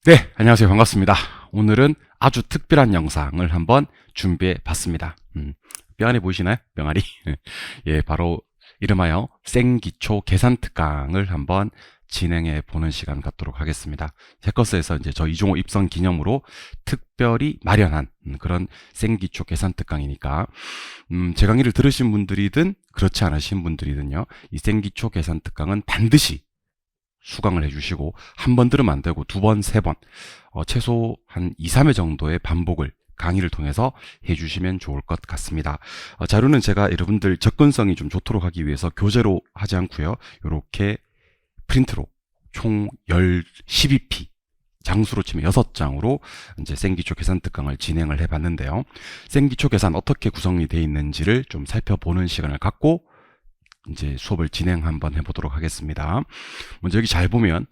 네, 안녕하세요. 반갑습니다. 오늘은 아주 특별한 영상을 한번 준비해 봤습니다. 뿅아리 보이시나요? 뿅아리. 예, 바로 이름하여 생기초 계산 특강을 한번 진행해 보는 시간 갖도록 하겠습니다. 해커스에서 이제 저 이종호 입성 기념으로 특별히 마련한 그런 생기초 계산 특강이니까, 제 강의를 들으신 분들이든 그렇지 않으신 분들이든요, 이 생기초 계산 특강은 반드시 수강을 해주시고, 한 번 들으면 안 되고 두 번, 세 번, 최소 한 2, 3회 정도의 반복을 강의를 통해서 해주시면 좋을 것 같습니다. 자료는 제가 여러분들 접근성이 좀 좋도록 하기 위해서 교재로 하지 않고요, 이렇게 프린트로 총 12p, 장수로 치면 6장으로 이제 생기초 계산 특강을 진행을 해봤는데요. 생기초 계산 어떻게 구성이 되어 있는지를 좀 살펴보는 시간을 갖고 이제 수업을 진행 한번 해보도록 하겠습니다. 먼저 여기 잘 보면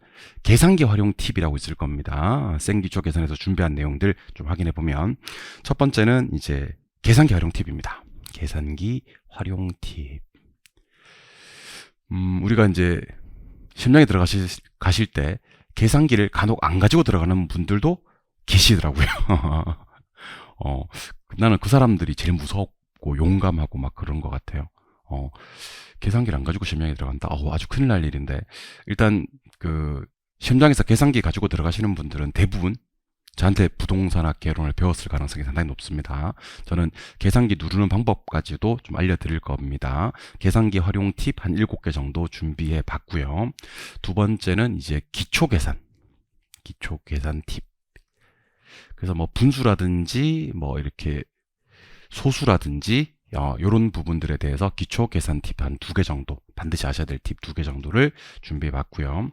계산기 활용 팁이라고 있을 겁니다. 생기초 계산에서 준비한 내용들 좀 확인해 보면, 첫 번째는 이제 계산기 활용 팁입니다. 계산기 활용 팁. 우리가 이제 시험장에 가실 때 계산기를 간혹 안 가지고 들어가는 분들도 계시더라고요. 나는 그 사람들이 제일 무섭고 용감하고 막 그런 것 같아요. 계산기를 안 가지고 시험장에 들어간다. 아주 큰일 날 일인데, 일단 그 시험장에서 계산기 가지고 들어가시는 분들은 대부분 저한테 부동산학 개론을 배웠을 가능성이 상당히 높습니다. 저는 계산기 누르는 방법까지도 좀 알려드릴 겁니다. 계산기 활용 팁 한 7개 정도 준비해 봤고요. 두 번째는 이제 기초 계산 팁. 그래서 뭐 분수라든지 뭐 이렇게 소수라든지 이런 부분들에 대해서 기초 계산 팁 한 2개 정도, 반드시 아셔야 될 팁 2개 정도를 준비해 봤고요.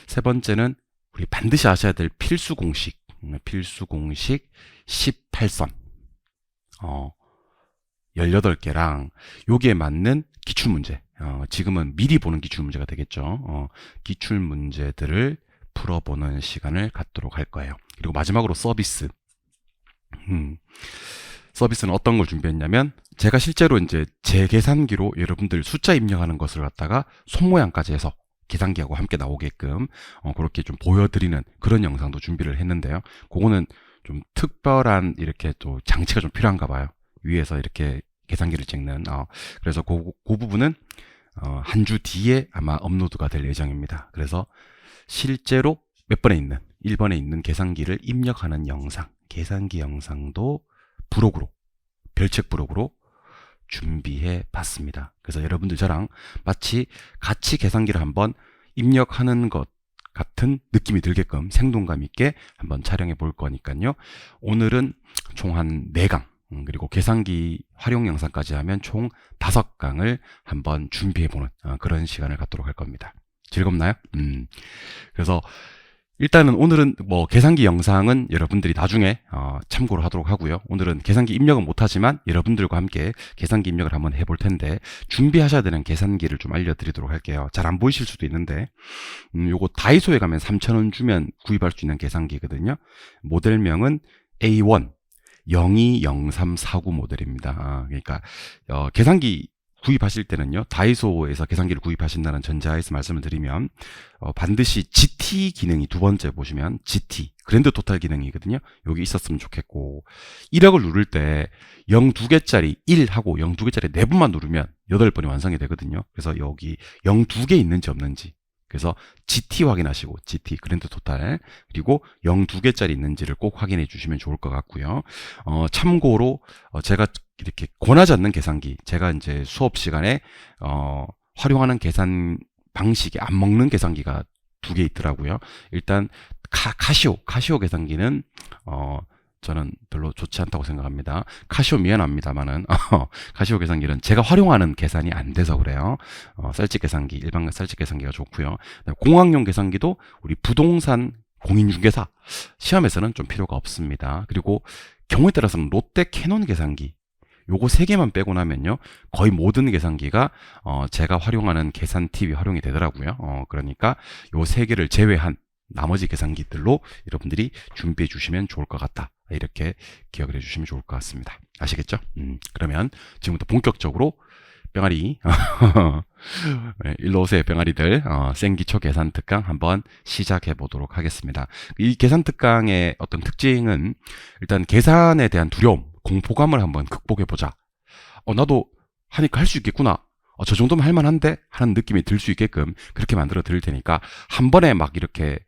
세 번째는 우리 반드시 아셔야 될 필수 공식 18선 18개랑 여기에 맞는 기출문제, 지금은 미리 보는 기출문제가 되겠죠. 기출문제들을 풀어보는 시간을 갖도록 할 거예요. 그리고 마지막으로 서비스. 서비스는 어떤 걸 준비했냐면, 제가 실제로 이제 제 계산기로 여러분들 숫자 입력하는 것을 갖다가 손모양까지 해서 계산기하고 함께 나오게끔 그렇게 좀 보여드리는 그런 영상도 준비를 했는데요. 그거는 좀 특별한 이렇게 또 장치가 좀 필요한가 봐요. 위에서 이렇게 계산기를 찍는. 그래서 그 부분은 한 주 뒤에 아마 업로드가 될 예정입니다. 그래서 실제로 몇 번에 있는 1번에 있는 계산기를 입력하는 영상, 계산기 영상도 브록으로, 별책 브록으로 준비해 봤습니다. 그래서 여러분들 저랑 마치 같이 계산기를 한번 입력하는 것 같은 느낌이 들게끔 생동감 있게 한번 촬영해 볼 거니까요. 오늘은 총 한 4강, 그리고 계산기 활용 영상까지 하면 총 5강을 한번 준비해 보는 그런 시간을 갖도록 할 겁니다. 즐겁나요? 그래서 일단은 오늘은 뭐 계산기 영상은 여러분들이 나중에 참고를 하도록 하고요. 오늘은 계산기 입력은 못하지만 여러분들과 함께 계산기 입력을 한번 해볼 텐데, 준비하셔야 되는 계산기를 좀 알려드리도록 할게요. 잘 안 보이실 수도 있는데, 요거 다이소에 가면 3,000원 주면 구입할 수 있는 계산기거든요. 모델명은 A1 020349 모델입니다. 그러니까 계산기 구입하실 때는요, 다이소에서 계산기를 구입하신다는 전제하에서 말씀을 드리면, 반드시 GT 기능이 두 번째 보시면 GT 그랜드 토탈 기능이거든요. 여기 있었으면 좋겠고, 1억을 누를 때 0 2개짜리 1하고 0 2개짜리 4번만 누르면 8번이 완성이 되거든요. 그래서 여기 0 2개 있는지 없는지, 그래서 GT 확인하시고, GT 그랜드 토탈, 그리고 0 2개짜리 있는지를 꼭 확인해 주시면 좋을 것 같고요. 참고로 제가 이렇게 권하지 않는 계산기, 제가 이제 수업 시간에 활용하는 계산 방식이 안 먹는 계산기가 2개 있더라고요. 일단 카시오 계산기는 저는 별로 좋지 않다고 생각합니다. 카시오 미안합니다만은 카시오 계산기는 제가 활용하는 계산이 안 돼서 그래요. 쌀집 계산기, 일반 쌀집 계산기가 좋고요. 공학용 계산기도 우리 부동산 공인중개사 시험에서는 좀 필요가 없습니다. 그리고 경우에 따라서는 롯데 캐논 계산기, 요거 3개만 빼고 나면요, 거의 모든 계산기가 제가 활용하는 계산 팁이 활용이 되더라고요. 그러니까 요 3개를 제외한 나머지 계산기들로 여러분들이 준비해 주시면 좋을 것 같다, 이렇게 기억을 해 주시면 좋을 것 같습니다. 아시겠죠? 그러면 지금부터 본격적으로 병아리. 네, 일로 오세요, 병아리들. 생기초 계산 특강 한번 시작해 보도록 하겠습니다. 이 계산 특강의 어떤 특징은 일단 계산에 대한 두려움, 공포감을 한번 극복해 보자. 나도 하니까 할 수 있겠구나. 저 정도면 할 만한데? 하는 느낌이 들 수 있게끔 그렇게 만들어 드릴 테니까 한 번에 막 이렇게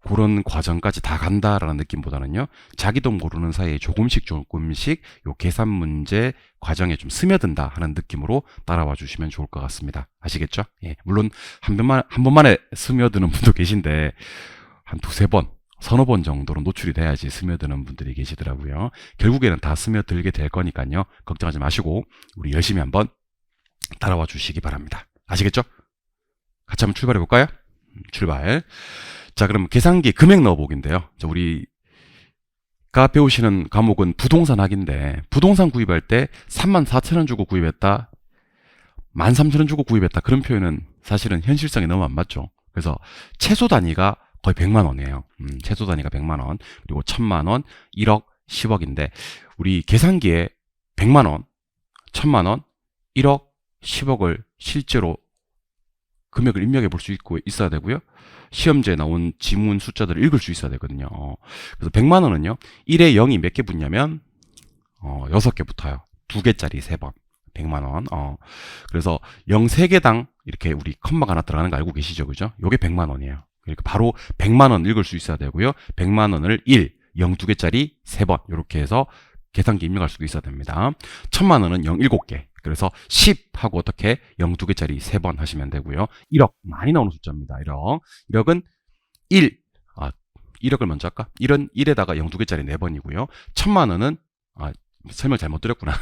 그런 과정까지 다 간다라는 느낌보다는요, 자기도 모르는 사이에 조금씩 조금씩 요 계산 문제 과정에 좀 스며든다 하는 느낌으로 따라와 주시면 좋을 것 같습니다. 아시겠죠? 예, 물론 한 번만에 스며드는 분도 계신데 한 두세 번, 서너 번 정도로 노출이 돼야지 스며드는 분들이 계시더라고요. 결국에는 다 스며들게 될 거니까요, 걱정하지 마시고 우리 열심히 한번 따라와 주시기 바랍니다. 아시겠죠? 같이 한번 출발해 볼까요? 출발. 자, 그럼 계산기 금액 넣어보기인데요. 우리가 배우시는 과목은 부동산 학인데, 부동산 구입할 때 34,000원 주고 구입했다, 13,000원 주고 구입했다, 그런 표현은 사실은 현실성이 너무 안 맞죠. 그래서 최소 단위가 거의 100만 원이에요. 최소 단위가 100만 원, 그리고 1000만 원, 1억, 10억인데 우리 계산기에 100만 원, 1000만 원, 1억, 10억을 실제로 금액을 입력해 볼 수 있고 있어야 되고요. 시험지에 나온 지문 숫자들을 읽을 수 있어야 되거든요. 그래서 100만 원은요, 1에 0이 몇 개 붙냐면 6개 붙어요. 2개짜리 3번. 100만 원. 그래서 0 3개당 이렇게 우리 컴마가 하나 들어가는 거 알고 계시죠? 그죠? 요게 100만 원이에요. 그러니까 바로 100만 원 읽을 수 있어야 되고요. 100만 원을 1, 0 2개짜리 3번 이렇게 해서 계산기 입력할 수도 있어야 됩니다. 1000만 원은 0 7개. 그래서 10 하고 어떻게 0 2개짜리 3번 하시면 되고요. 1억 많이 나오는 숫자입니다. 1억. 1억은 1억을 먼저 할까? 1은 1에다가 0 2개짜리 4번이고요. 1000만 원은 설명 잘못 드렸구나.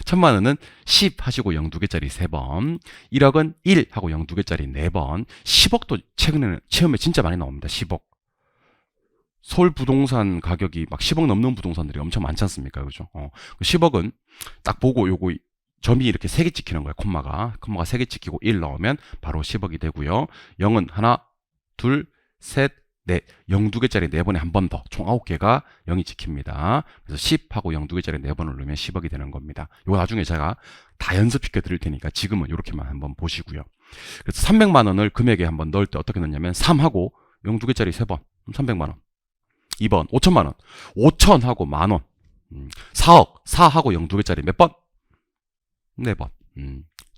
1000만 원은 10 하시고 0 2개짜리 3번. 1억은 1 하고 0 2개짜리 4번. 10억도 최근에는 시험에 진짜 많이 나옵니다. 10억. 서울 부동산 가격이 막 10억 넘는 부동산들이 엄청 많지 않습니까? 그죠? 10억은 딱 보고 요거 점이 이렇게 3개 찍히는 거예요. 콤마가 3개 찍히고 1 넣으면 바로 10억이 되고요. 0은 하나, 둘, 셋, 넷. 0 2개짜리 4번에 한 번 더. 총 9개가 0이 찍힙니다. 그래서 10하고 0 2개짜리 4번을 넣으면 10억이 되는 겁니다. 이거 나중에 제가 다 연습시켜 드릴 테니까 지금은 이렇게만 한번 보시고요. 그래서 300만 원을 금액에 한번 넣을 때 어떻게 넣냐면 3하고 0 2개짜리 3번. 300만 원. 2번 5천만 원. 5천하고 만원. 4억. 4하고 0 2개짜리 몇 번? 4번.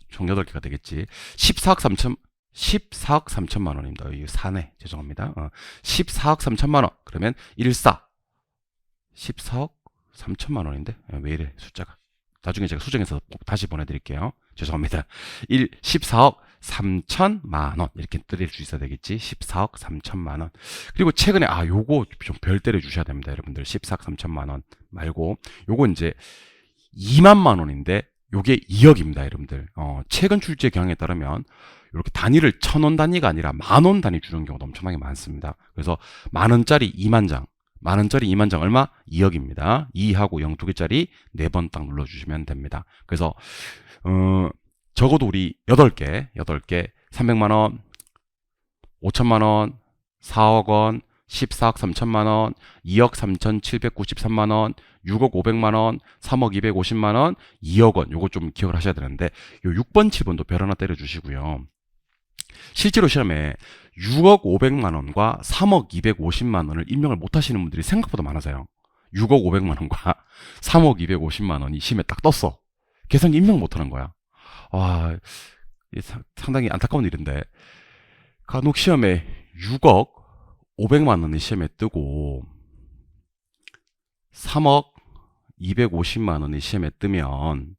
총 8개가 되겠지. 14억 3천만 원입니다. 이거 4네. 죄송합니다. 14억 3천만 원. 그러면 14. 14억 3천만 원인데? 왜 이래, 숫자가. 나중에 제가 수정해서 다시 보내드릴게요. 죄송합니다. 14억 3천만 원. 이렇게 드릴 수 있어야 되겠지. 14억 3천만 원. 그리고 최근에, 요거 좀 별 때려 주셔야 됩니다. 여러분들. 14억 3천만 원 말고, 요거 이제 2만만 원인데, 요게 2억입니다, 여러분들. 최근 출제 경향에 따르면 이렇게 단위를 1,000원 단위가 아니라 만원 단위 주는 경우도 엄청나게 많습니다. 그래서 만원짜리 2만 장, 만원짜리 2만 장 얼마? 2억입니다. 2하고 0 2개짜리 4번 딱 눌러주시면 됩니다. 그래서 적어도 우리 8개 300만 원, 5천만 원, 4억 원, 14억 3천만 원, 2억 3,793만 원, 6억 500만 원, 3억 250만 원, 2억 원. 요거 좀 기억을 하셔야 되는데, 요 6번, 7번도 별 하나 때려 주시고요. 실제로 시험에 6억 500만 원과 3억 250만 원을 입력을 못 하시는 분들이 생각보다 많아서요. 6억 500만 원과 3억 250만 원이 시험에 딱 떴어. 계산기 입력 못 하는 거야. 상당히 안타까운 일인데, 간혹 시험에 6억 500만 원이 시험에 뜨고 3억 250만 원이 시험에 뜨면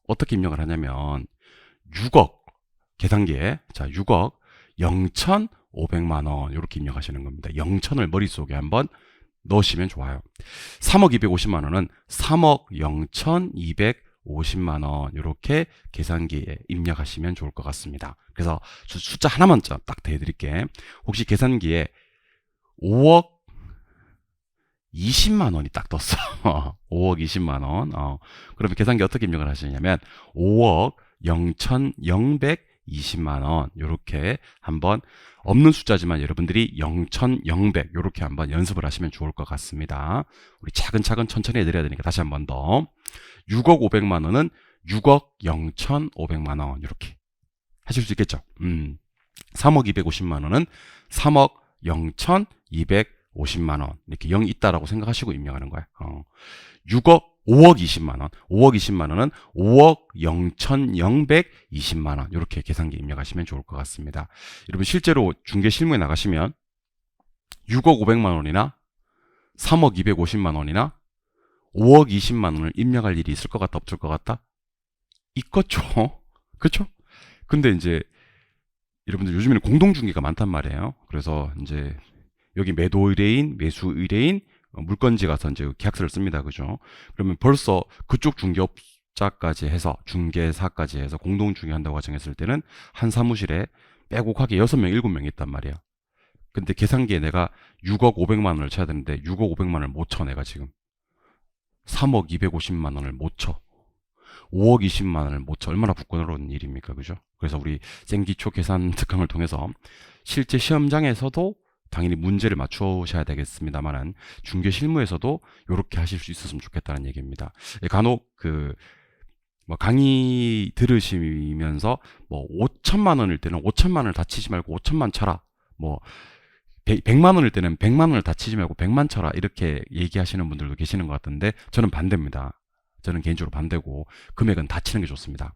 어떻게 입력을 하냐면 6억 계산기에 6억 0,500만 원 이렇게 입력하시는 겁니다. 0,000을 머릿속에 한번 넣으시면 좋아요. 3억 250만 원은 3억 0,250만 원 이렇게 계산기에 입력하시면 좋을 것 같습니다. 그래서 숫자 하나만 딱 대드릴게. 혹시 계산기에 5억 20만 원이 딱 떴어. 5억 20만 원. 그러면 계산기 어떻게 입력을 하시냐면 5억 0,020만 원 이렇게 한번, 없는 숫자지만 여러분들이 0,100 이렇게 한번 연습을 하시면 좋을 것 같습니다. 우리 차근차근 천천히 해드려야 되니까 다시 한번 더. 6억 500만 원은 6억 0,500만 원 이렇게 하실 수 있겠죠. 3억 250만 원은 3억 0,250만 원 이렇게 0이 있다라고 생각하시고 입력하는 거야. 5억 20만 원, 5억 20만 원은 5억 0,020만 원 이렇게 계산기 입력하시면 좋을 것 같습니다. 여러분 실제로 중개 실무에 나가시면 6억 500만 원이나 3억 250만 원이나 5억 20만 원을 입력할 일이 있을 것 같다, 없을 것 같다? 있겠죠. 그렇죠? 근데 이제 여러분들 요즘에는 공동중개가 많단 말이에요. 그래서 이제 여기 매도 의뢰인, 매수 의뢰인, 물건지 가서 이제 계약서를 씁니다. 그죠? 그러면 벌써 그쪽 중개업자까지 해서, 중개사까지 해서 공동중개한다고 가정했을 때는 한 사무실에 빼곡하게 6명, 7명이 있단 말이에요. 근데 계산기에 내가 6억 500만 원을 쳐야 되는데 6억 500만 원을 못 쳐, 내가 지금. 3억 250만 원을 못 쳐. 5억 20만 원을 못 쳐. 얼마나 부끄러운 일입니까? 그죠? 그래서 우리 생기초 계산 특강을 통해서 실제 시험장에서도 당연히 문제를 맞추셔야 되겠습니다만은 중개 실무에서도 이렇게 하실 수 있었으면 좋겠다는 얘기입니다. 간혹 뭐 강의 들으시면서 뭐 5천만 원일 때는 5천만 원을 다 치지 말고 5천만 쳐라. 뭐 100만 원일 때는 100만 원을 다 치지 말고 100만 쳐라. 이렇게 얘기하시는 분들도 계시는 것 같은데 저는 반대입니다. 저는 개인적으로 반대고 금액은 다 치는 게 좋습니다.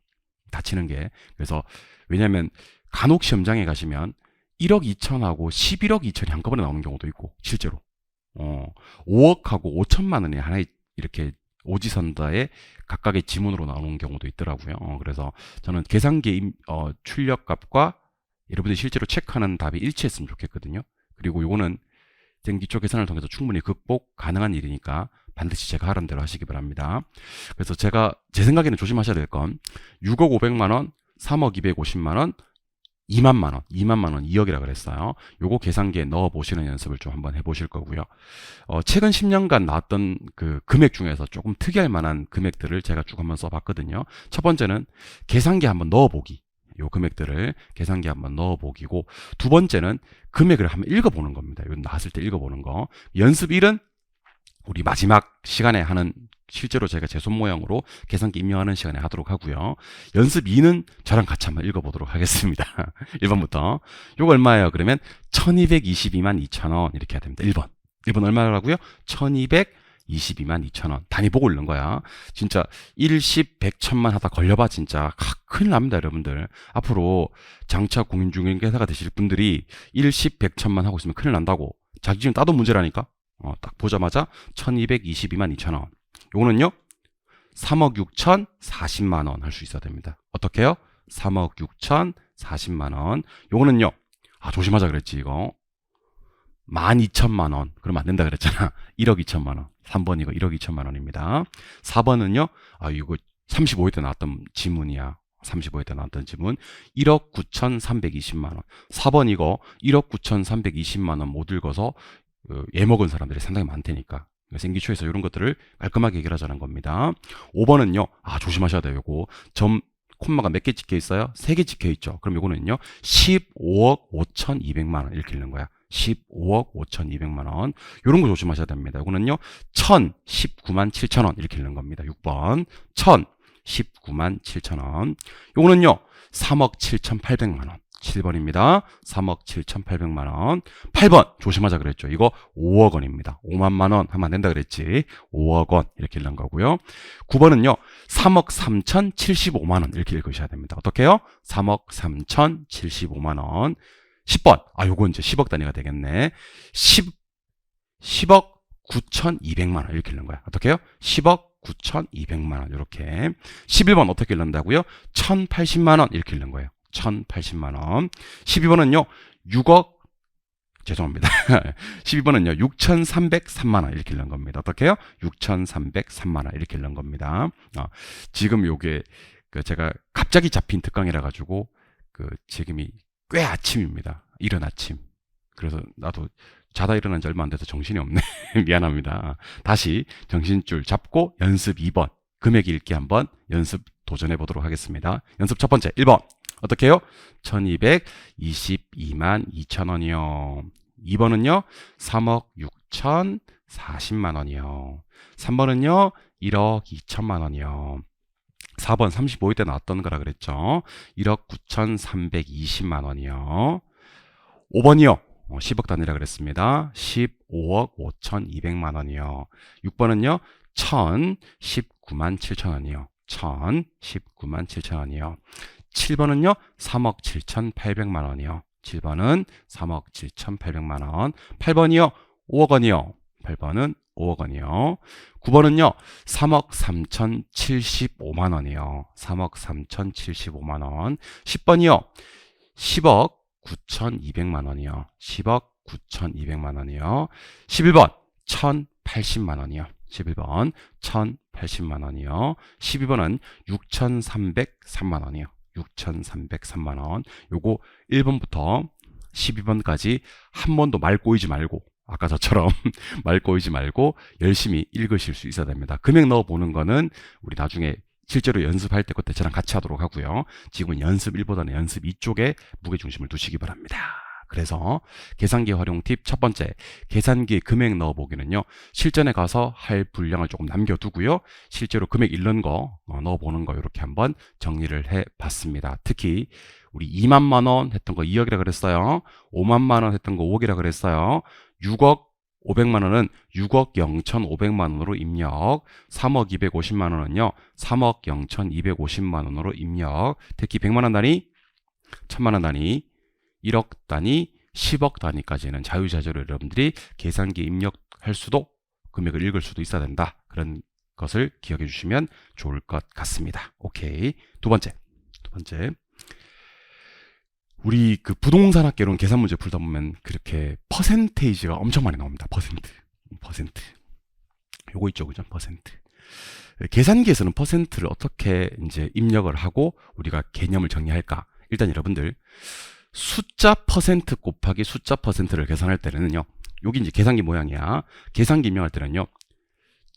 다 치는 게. 그래서 왜냐하면 간혹 시험장에 가시면 1억 2천하고 11억 2천이 한꺼번에 나오는 경우도 있고 실제로 5억하고 5천만 원이 하나의 이렇게 오지선다에 각각의 지문으로 나오는 경우도 있더라고요. 그래서 저는 계산기 출력값과 여러분들이 실제로 체크하는 답이 일치했으면 좋겠거든요. 그리고 요거는 기초 계산을 통해서 충분히 극복 가능한 일이니까 반드시 제가 하라는 대로 하시기 바랍니다. 그래서 제가 제 생각에는 조심하셔야 될 건 6억 500만 원, 3억 250만 원, 2만만 원, 2만만 원, 2억이라 그랬어요. 요거 계산기에 넣어 보시는 연습을 좀 한번 해보실 거고요. 최근 10년간 나왔던 그 금액 중에서 조금 특이할 만한 금액들을 제가 쭉 한번 써봤거든요. 첫 번째는 계산기에 한번 넣어보기. 요 금액들을 계산기에 한번 넣어보기고, 두 번째는 금액을 한번 읽어보는 겁니다. 이건 나왔을 때 읽어보는 거. 연습 1은 우리 마지막 시간에 하는, 실제로 제가 제 손모양으로 계산기 입력하는 시간에 하도록 하고요. 연습 2는 저랑 같이 한번 읽어보도록 하겠습니다. 1번부터. 요거 얼마예요? 그러면 1222만 2천원 이렇게 해야 됩니다. 1번. 1번 얼마라고요? 1222만 2천원. 단위 보고 읽는 거야. 진짜 1, 10, 100, 1000만 하다 걸려봐 진짜 큰일 납니다, 여러분들. 앞으로 장차 공인중개사가 되실 분들이 1, 10, 100, 1000만 하고 있으면 큰일 난다고. 자기 지금 따도 문제라니까. 딱 보자마자 1222만 2천원. 요거는요 3억 6천 40만 원 할 수 있어야 됩니다. 어떻게 해요? 3억 6천 40만 원. 요거는요 조심하자 그랬지. 이거 12,000만 원 그러면 안 된다 그랬잖아. 1억 2천만 원. 3번 이거 1억 2천만 원입니다. 4번은요 이거 35회 때 나왔던 지문이야. 35회 때 나왔던 지문 1억 9,320만 원. 4번 이거 1억 9,320만 원 못 읽어서 예먹은 사람들이 상당히 많다니까. 생기초에서 이런 것들을 깔끔하게 해결하자는 겁니다. 5번은요 조심하셔야 돼요. 요거 점 콤마가 몇 개 찍혀 있어요? 3개 찍혀 있죠. 그럼 요거는요 15억 5,200만 원 이렇게 읽는 거야. 15억 5,200만 원. 요런 거 조심하셔야 됩니다. 요거는요 1,019만 7천 원 이렇게 읽는 겁니다. 6번 1,019만 7천 원. 요거는요 3억 7,800만 원. 7번입니다. 3억 7,800만 원. 8번 조심하자 그랬죠. 이거 5억 원입니다. 5만만 원 하면 안 된다 그랬지. 5억 원 이렇게 읽는 거고요. 9번은요. 3억 3,075만 원 이렇게 읽으셔야 됩니다. 어떻게 해요? 3억 3,075만 원. 10번. 요거 이제 10억 단위가 되겠네. 10억 9,200만 원 이렇게 읽는 거야. 어떻게 해요? 10억 9,200만 원 이렇게. 11번 어떻게 읽는다고요? 1,080만 원 이렇게 읽는 거예요. 1,080만 원. 12번은요. 6억 죄송합니다. 12번은요. 6,303만 원 이렇게 읽는 겁니다. 어떻게 해요? 6,303만 원 이렇게 읽는 겁니다. 지금 요게 제가 갑자기 잡힌 특강이라 가지고 지금이 꽤 아침입니다. 이른 아침. 그래서 나도 자다 일어난 지 얼마 안 돼서 정신이 없네. 미안합니다. 다시 정신줄 잡고 연습 2번 금액 읽기 한번 연습 도전해 보도록 하겠습니다. 연습 첫 번째 1번 어떻게 해요? 1222만 2천 원이요. 2번은요 3억 6천 40만 원이요. 3번은요 1억 2천만 원이요. 4번 35일 때 나왔던 거라 그랬죠. 1억 9,320만 원이요. 5번이요. 10억 단위라 그랬습니다. 15억 5,200만 원이요. 6번은요. 1,019만 7천 원이요. 1,019만 7천 원이요. 7번은요. 3억 7,800만 원이요. 7번은 3억 7,800만 원. 8번이요. 5억 원이요. 8번은 5억 원이요. 9번은요. 3억 3,075만 원이요. 3억 3,075만 원. 10번이요. 10억 9,200만 원이요. 10억 9,200만 원이요. 11번 1,080만 원이요. 11번 1,080만 원이요. 12번은 6,303만 원이요. 6,303만 원. 요거 1번부터 12번까지 한 번도 말 꼬이지 말고, 아까 저처럼 말 꼬이지 말고 열심히 읽으실 수 있어야 됩니다. 금액 넣어보는 거는 우리 나중에 실제로 연습할 때 그때 저랑 같이 하도록 하고요. 지금은 연습 1보다는 연습 2 쪽에 무게중심을 두시기 바랍니다. 그래서 계산기 활용 팁 첫 번째, 계산기에 금액 넣어보기는요, 실전에 가서 할 분량을 조금 남겨두고요, 실제로 금액 잃는 거 넣어보는 거 이렇게 한번 정리를 해봤습니다. 특히 우리 2만만 원 했던 거 2억이라 그랬어요. 5만만 원 했던 거 5억이라 그랬어요. 6억 500만 원은 6억 0,500만 원으로 입력, 3억 250만 원은요 3억 0,250만 원으로 입력. 특히 100만 원 단위, 1000만 원 단위, 1억 단위, 10억 단위까지는 자유자재로 여러분들이 계산기에 입력할 수도, 금액을 읽을 수도 있어야 된다. 그런 것을 기억해 주시면 좋을 것 같습니다. 오케이. 두 번째, 우리 그 부동산 학개론 계산 문제 풀다 보면 그렇게 퍼센테이지가 엄청 많이 나옵니다. 퍼센트. 요거 있죠, 그죠? 퍼센트. 계산기에서는 퍼센트를 어떻게 이제 입력을 하고 우리가 개념을 정리할까? 일단 여러분들 숫자 퍼센트 곱하기 숫자 퍼센트를 계산할 때는요, 여기 이제 계산기 모양이야. 계산기 입력할 때는요,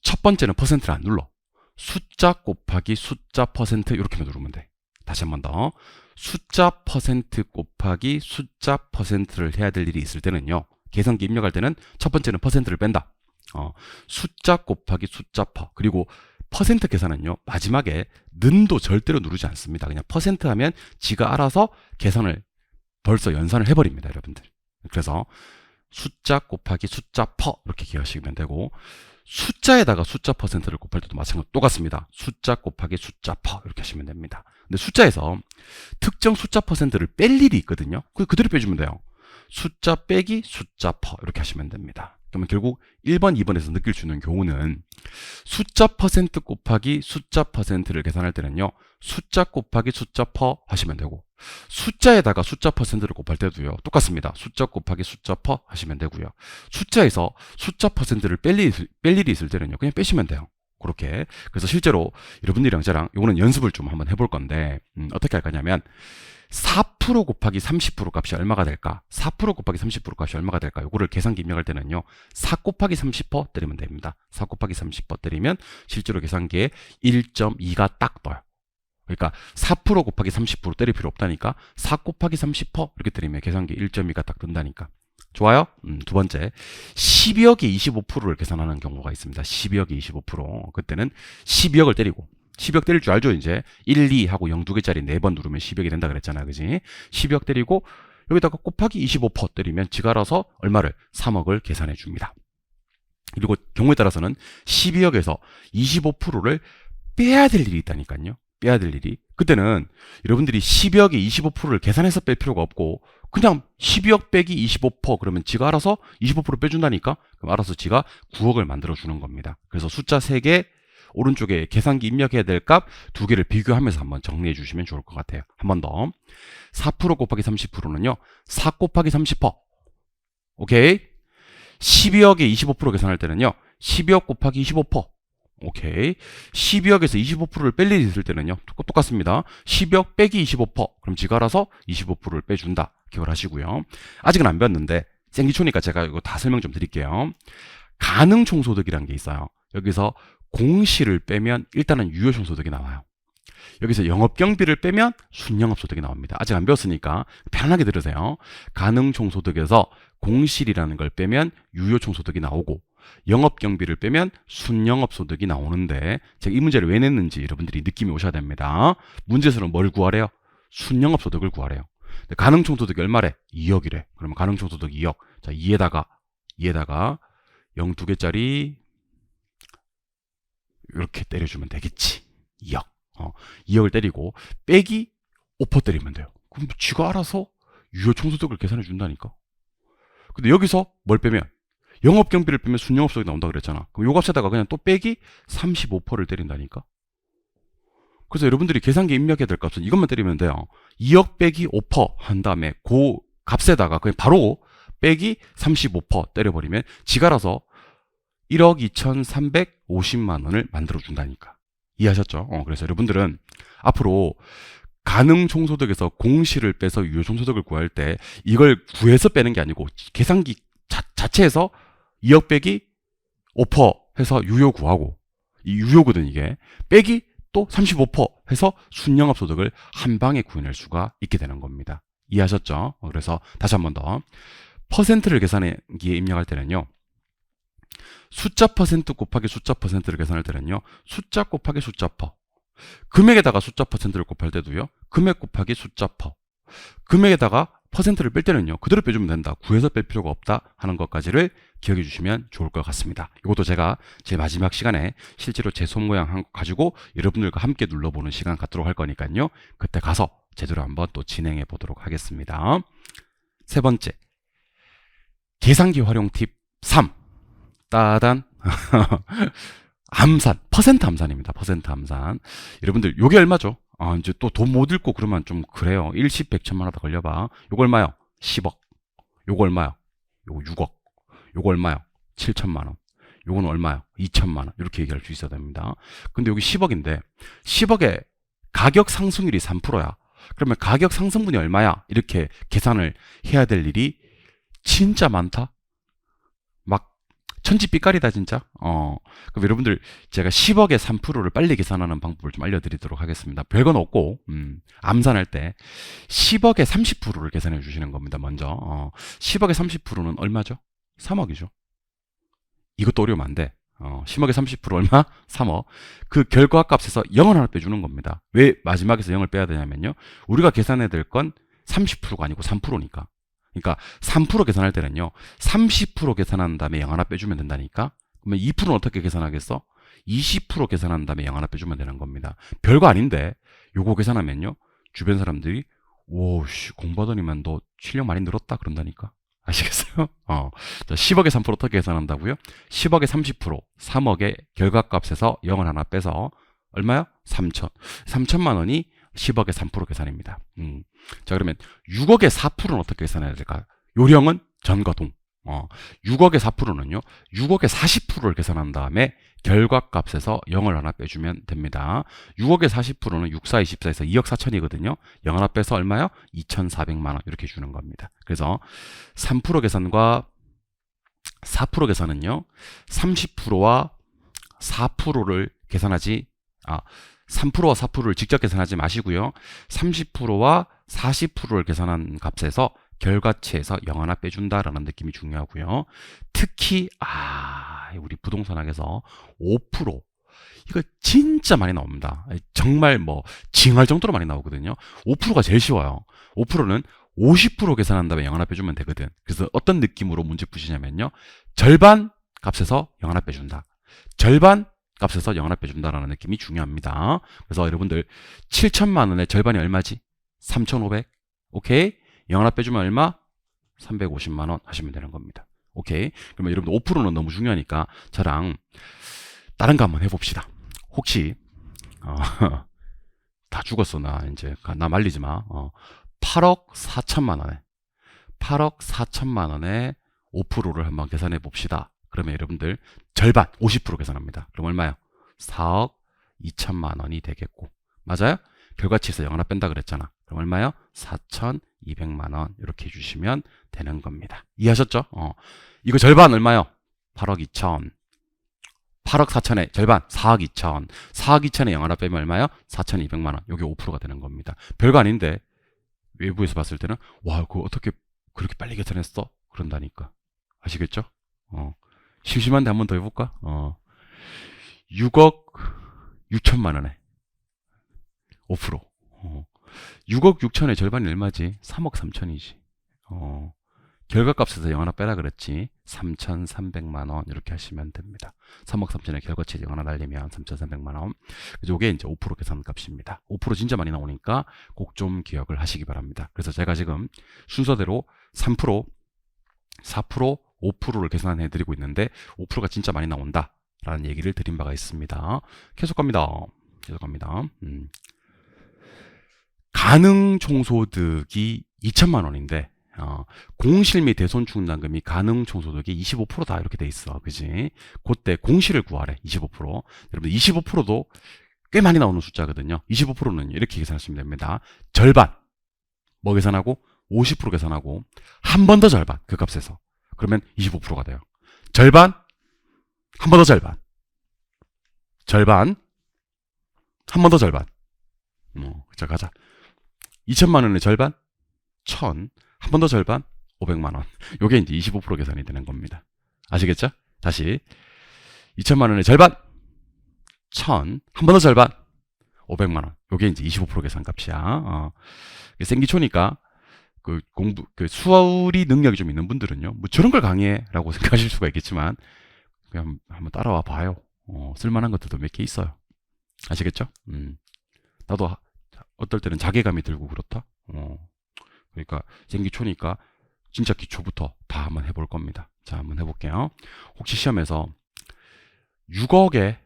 첫 번째는 퍼센트를 안 눌러. 숫자 곱하기 숫자 퍼센트 이렇게만 누르면 돼. 다시 한 번 더. 숫자 퍼센트 곱하기 숫자 퍼센트를 해야 될 일이 있을 때는요, 계산기 입력할 때는 첫 번째는 퍼센트를 뺀다. 숫자 곱하기 숫자 퍼. 그리고 퍼센트 계산은요, 마지막에 는도 절대로 누르지 않습니다. 그냥 퍼센트 하면 지가 알아서 계산을 벌써 연산을 해버립니다, 여러분들. 그래서 숫자 곱하기 숫자 퍼 이렇게 기억하시면 되고, 숫자에다가 숫자 퍼센트를 곱할 때도 마찬가지로 똑같습니다. 숫자 곱하기 숫자 퍼 이렇게 하시면 됩니다. 근데 숫자에서 특정 숫자 퍼센트를 뺄 일이 있거든요. 그대로 빼주면 돼요. 숫자 빼기 숫자 퍼 이렇게 하시면 됩니다. 그러면 결국 1번, 2번에서 느낄 수 있는 교훈은 숫자 퍼센트 곱하기 숫자 퍼센트를 계산할 때는요, 숫자 곱하기 숫자 퍼 하시면 되고, 숫자에다가 숫자 퍼센트를 곱할 때도요, 똑같습니다. 숫자 곱하기 숫자 퍼 하시면 되고요. 숫자에서 숫자 퍼센트를 뺄 일이 있을 때는요, 그냥 빼시면 돼요. 그렇게. 그래서 실제로 여러분들이랑 저랑 요거는 연습을 좀 한번 해볼 건데, 어떻게 할 거냐면 4% 곱하기 30% 값이 얼마가 될까? 4% 곱하기 30% 값이 얼마가 될까? 요거를 계산기 입력할 때는요, 4 곱하기 30% 때리면 됩니다. 4 곱하기 30% 때리면 실제로 계산기에 1.2가 딱 떠요. 그러니까 4% 곱하기 30% 때릴 필요 없다니까 4 곱하기 30% 이렇게 때리면 계산기에 1.2가 딱 뜬다니까. 좋아요? 두 번째, 12억에 25%를 계산하는 경우가 있습니다. 12억에 25%. 그때는 12억을 때리고, 12억 때릴 줄 알죠, 이제? 1, 2 하고 0 2개짜리 4번 누르면 12억이 된다 그랬잖아, 그지? 12억 때리고, 여기다가 곱하기 25% 때리면 지가 알아서 얼마를? 3억을 계산해 줍니다. 그리고 경우에 따라서는 12억에서 25%를 빼야 될 일이 있다니까요. 빼야 될 일이. 그때는 여러분들이 12억에 25%를 계산해서 뺄 필요가 없고, 그냥 12억 빼기 25% 그러면 지가 알아서 25% 빼준다니까? 그럼 알아서 지가 9억을 만들어주는 겁니다. 그래서 숫자 3개, 오른쪽에 계산기 입력해야 될 값 2개를 비교하면서 한번 정리해 주시면 좋을 것 같아요. 한 번 더. 4% 곱하기 30%는요, 4 곱하기 30%. 오케이? 12억에 25% 계산할 때는요, 12억 곱하기 25%. 오케이. 12억에서 25%를 뺄 일이 있을 때는요, 똑같습니다. 12억 빼기 25%. 그럼 지가 알아서 25%를 빼준다. 기억을 하시고요. 아직은 안 배웠는데, 생기초니까 제가 이거 다 설명 좀 드릴게요. 가능총소득이라는 게 있어요. 여기서 공시를 빼면 일단은 유효총소득이 나와요. 여기서 영업경비를 빼면 순영업소득이 나옵니다. 아직 안 배웠으니까 편하게 들으세요. 가능총소득에서 공실이라는 걸 빼면 유효총소득이 나오고 영업경비를 빼면 순영업소득이 나오는데 제가 이 문제를 왜 냈는지 여러분들이 느낌이 오셔야 됩니다. 문제에서는 뭘 구하래요? 순영업소득을 구하래요. 가능총소득이 얼마래? 2억이래. 그러면 가능총소득 2억. 자, 2에다가 0 2개짜리 이렇게 때려주면 되겠지. 2억. 2억을 때리고 빼기 5% 때리면 돼요. 그럼 쥐가 알아서 유효총소득을 계산해 준다니까. 근데 여기서 뭘 빼면 영업경비를 빼면 순영업소득이 나온다 그랬잖아. 그럼 요 값에다가 그냥 또 빼기 35%를 때린다니까. 그래서 여러분들이 계산기 입력해야 될 값은 이것만 때리면 돼요. 2억 빼기 5%한 다음에 그 값에다가 그냥 바로 빼기 35% 때려버리면 지가 알아서 1억 2,350만 원을 만들어준다니까. 이해하셨죠? 그래서 여러분들은 앞으로 가능총소득에서 공실을 빼서 유효총소득을 구할 때 이걸 구해서 빼는 게 아니고 계산기 자체에서 2억 빼기 5% 해서 유효 구하고, 이 유효거든 이게, 빼기 또 35% 해서 순영업소득을 한 방에 구해낼 수가 있게 되는 겁니다. 이해하셨죠? 그래서 다시 한 번 더, 퍼센트를 계산기에 입력할 때는요, 숫자 퍼센트 곱하기 숫자 퍼센트를 계산할 때는요, 숫자 곱하기 숫자 퍼, 금액에다가 숫자 퍼센트를 곱할 때도요, 금액 곱하기 숫자 퍼, 금액에다가 퍼센트를 뺄 때는요, 그대로 빼주면 된다. 구해서 뺄 필요가 없다 하는 것까지를 기억해 주시면 좋을 것 같습니다. 이것도 제가 제 마지막 시간에 실제로 제 손 모양 한 거 가지고 여러분들과 함께 눌러보는 시간 갖도록 할 거니까요, 그때 가서 제대로 한번 또 진행해 보도록 하겠습니다. 세 번째, 계산기 활용 팁 3. 따단. 암산, 퍼센트 암산입니다. 퍼센트 암산. 여러분들 요게 얼마죠? 이제 또 돈 못 읽고 그러면 좀 그래요. 일십 백천만 하다 걸려봐. 요거 얼마요? 10억. 요거 얼마요? 요거 6억. 요거 얼마요? 7천만 원. 요거는 얼마요? 2천만 원. 이렇게 얘기할 수 있어야 됩니다. 근데 여기 10억인데 10억에 가격 상승률이 3%야. 그러면 가격 상승분이 얼마야? 이렇게 계산을 해야 될 일이 진짜 많다. 막 천지빛깔이다 진짜. 그럼 여러분들 제가 10억의 3%를 빨리 계산하는 방법을 좀 알려드리도록 하겠습니다. 별건 없고 암산할 때 10억의 30%를 계산해 주시는 겁니다. 먼저 10억의 30%는 얼마죠? 3억이죠. 이것도 어려우면 안 돼. 10억의 30% 얼마? 3억. 그 결과값에서 0을 하나 빼주는 겁니다. 왜 마지막에서 0을 빼야 되냐면요, 우리가 계산해야 될 건 30%가 아니고 3%니까. 그러니까 3% 계산할 때는요, 30% 계산한 다음에 0 하나 빼주면 된다니까. 그러면 2%는 어떻게 계산하겠어? 20% 계산한 다음에 0 하나 빼주면 되는 겁니다. 별거 아닌데 요거 계산하면요, 주변 사람들이 오씨 공부하더니만 너 실력 많이 늘었다 그런다니까. 아시겠어요? 자, 10억의 3% 어떻게 계산한다고요? 10억의 30%, 3억의 결과값에서 0을 하나 빼서 얼마요? 3천만 원이 10억의 3% 계산입니다. 자, 그러면 6억의 4%는 어떻게 계산해야 될까? 요령은 전과 동. 6억의 4%는요, 6억의 40%를 계산한 다음에 결과값에서 0을 하나 빼주면 됩니다. 6억의 40%는 6, 4, 24에서 2억 4천이거든요. 0 하나 빼서 얼마요? 2,400만 원 이렇게 주는 겁니다. 그래서 3% 계산과 4% 계산은요, 30%와 4%를 계산하지, 3%와 4%를 직접 계산하지 마시고요, 30%와 40%를 계산한 값에서 결과치에서 0 하나 빼준다라는 느낌이 중요하고요. 특히 우리 부동산학에서 5%, 이거 진짜 많이 나옵니다. 정말 뭐 징할 정도로 많이 나오거든요. 5%가 제일 쉬워요. 5%는 50% 계산한 다음에 0 하나 빼주면 되거든. 그래서 어떤 느낌으로 문제 푸시냐면요, 절반 값에서 0 하나 빼준다, 절반 값에서 0 하나 빼준다라는 느낌이 중요합니다. 그래서 여러분들 7천만 원의 절반이 얼마지? 3,500. 오케이? 0 하나 빼주면 얼마? 350만 원 하시면 되는 겁니다. 오케이? 그러면 여러분들 5%는 너무 중요하니까 저랑 다른 거 한번 해봅시다. 혹시 다 죽었어 나 이제. 나 말리지 마. 8억 4천만 원에 8억 4천만 원에 5%를 한번 계산해 봅시다. 그러면 여러분들 절반 50% 계산합니다. 그럼 얼마요? 4억 2천만 원이 되겠고, 맞아요? 결과치에서 0 하나 뺀다 그랬잖아. 그럼 얼마요? 4,200만 원 이렇게 해주시면 되는 겁니다. 이해하셨죠? 이거 절반 얼마요? 8억 2천. 8억 4천의 절반 4억 2천. 4억 2천의 영하나 빼면 얼마요? 4,200만 원. 요게 5%가 되는 겁니다. 별거 아닌데 외부에서 봤을 때는 와, 그거 어떻게 그렇게 빨리 계산했어? 그런다니까. 아시겠죠? 심심한데 한 번 더 해볼까? 6억 6천만 원에 5%. 6억 6천의 절반이 얼마지? 3억 3천이지. 결과값에서 0 하나 빼라 그랬지. 3,300만 원 이렇게 하시면 됩니다. 3억 3천의 결과치 0 하나 날리면 3,300만 원. 이게 이제 5% 계산값입니다. 5% 진짜 많이 나오니까 꼭 좀 기억을 하시기 바랍니다. 그래서 제가 지금 순서대로 3%, 4%, 5%를 계산해 드리고 있는데 5%가 진짜 많이 나온다 라는 얘기를 드린 바가 있습니다. 계속 갑니다. 가능 총소득이 2천만 원인데 공실 및 대손충당금이 가능 총소득이 25%다 이렇게 돼 있어. 그지? 그때 공실을 구하래. 25%. 여러분 25%도 꽤 많이 나오는 숫자거든요. 25%는 이렇게 계산하시면 됩니다. 절반. 뭐 계산하고? 50% 계산하고 한 번 더 절반. 그 값에서. 그러면 25%가 돼요. 절반. 한 번 더 절반. 절반. 한 번 더 절반. 자, 가자. 2천만 원의 절반. 1,000. 한 번 더 절반. 500만 원. 요게 이제 25% 계산이 되는 겁니다. 아시겠죠? 다시. 2천만 원의 절반. 1,000. 한 번 더 절반. 500만 원. 요게 이제 25% 계산 값이야. 생기초니까 수리 능력이 좀 있는 분들은요. 뭐 저런 걸 강의해 라고 생각하실 수가 있겠지만 그냥 한번 따라와 봐요. 쓸만한 것들도 몇 개 있어요. 아시겠죠? 나도 어떨 때는 자괴감이 들고 그렇다. 그러니까 생기초니까 진짜 기초부터 다 한번 해볼 겁니다. 자, 한번 해볼게요. 혹시 시험에서 6억에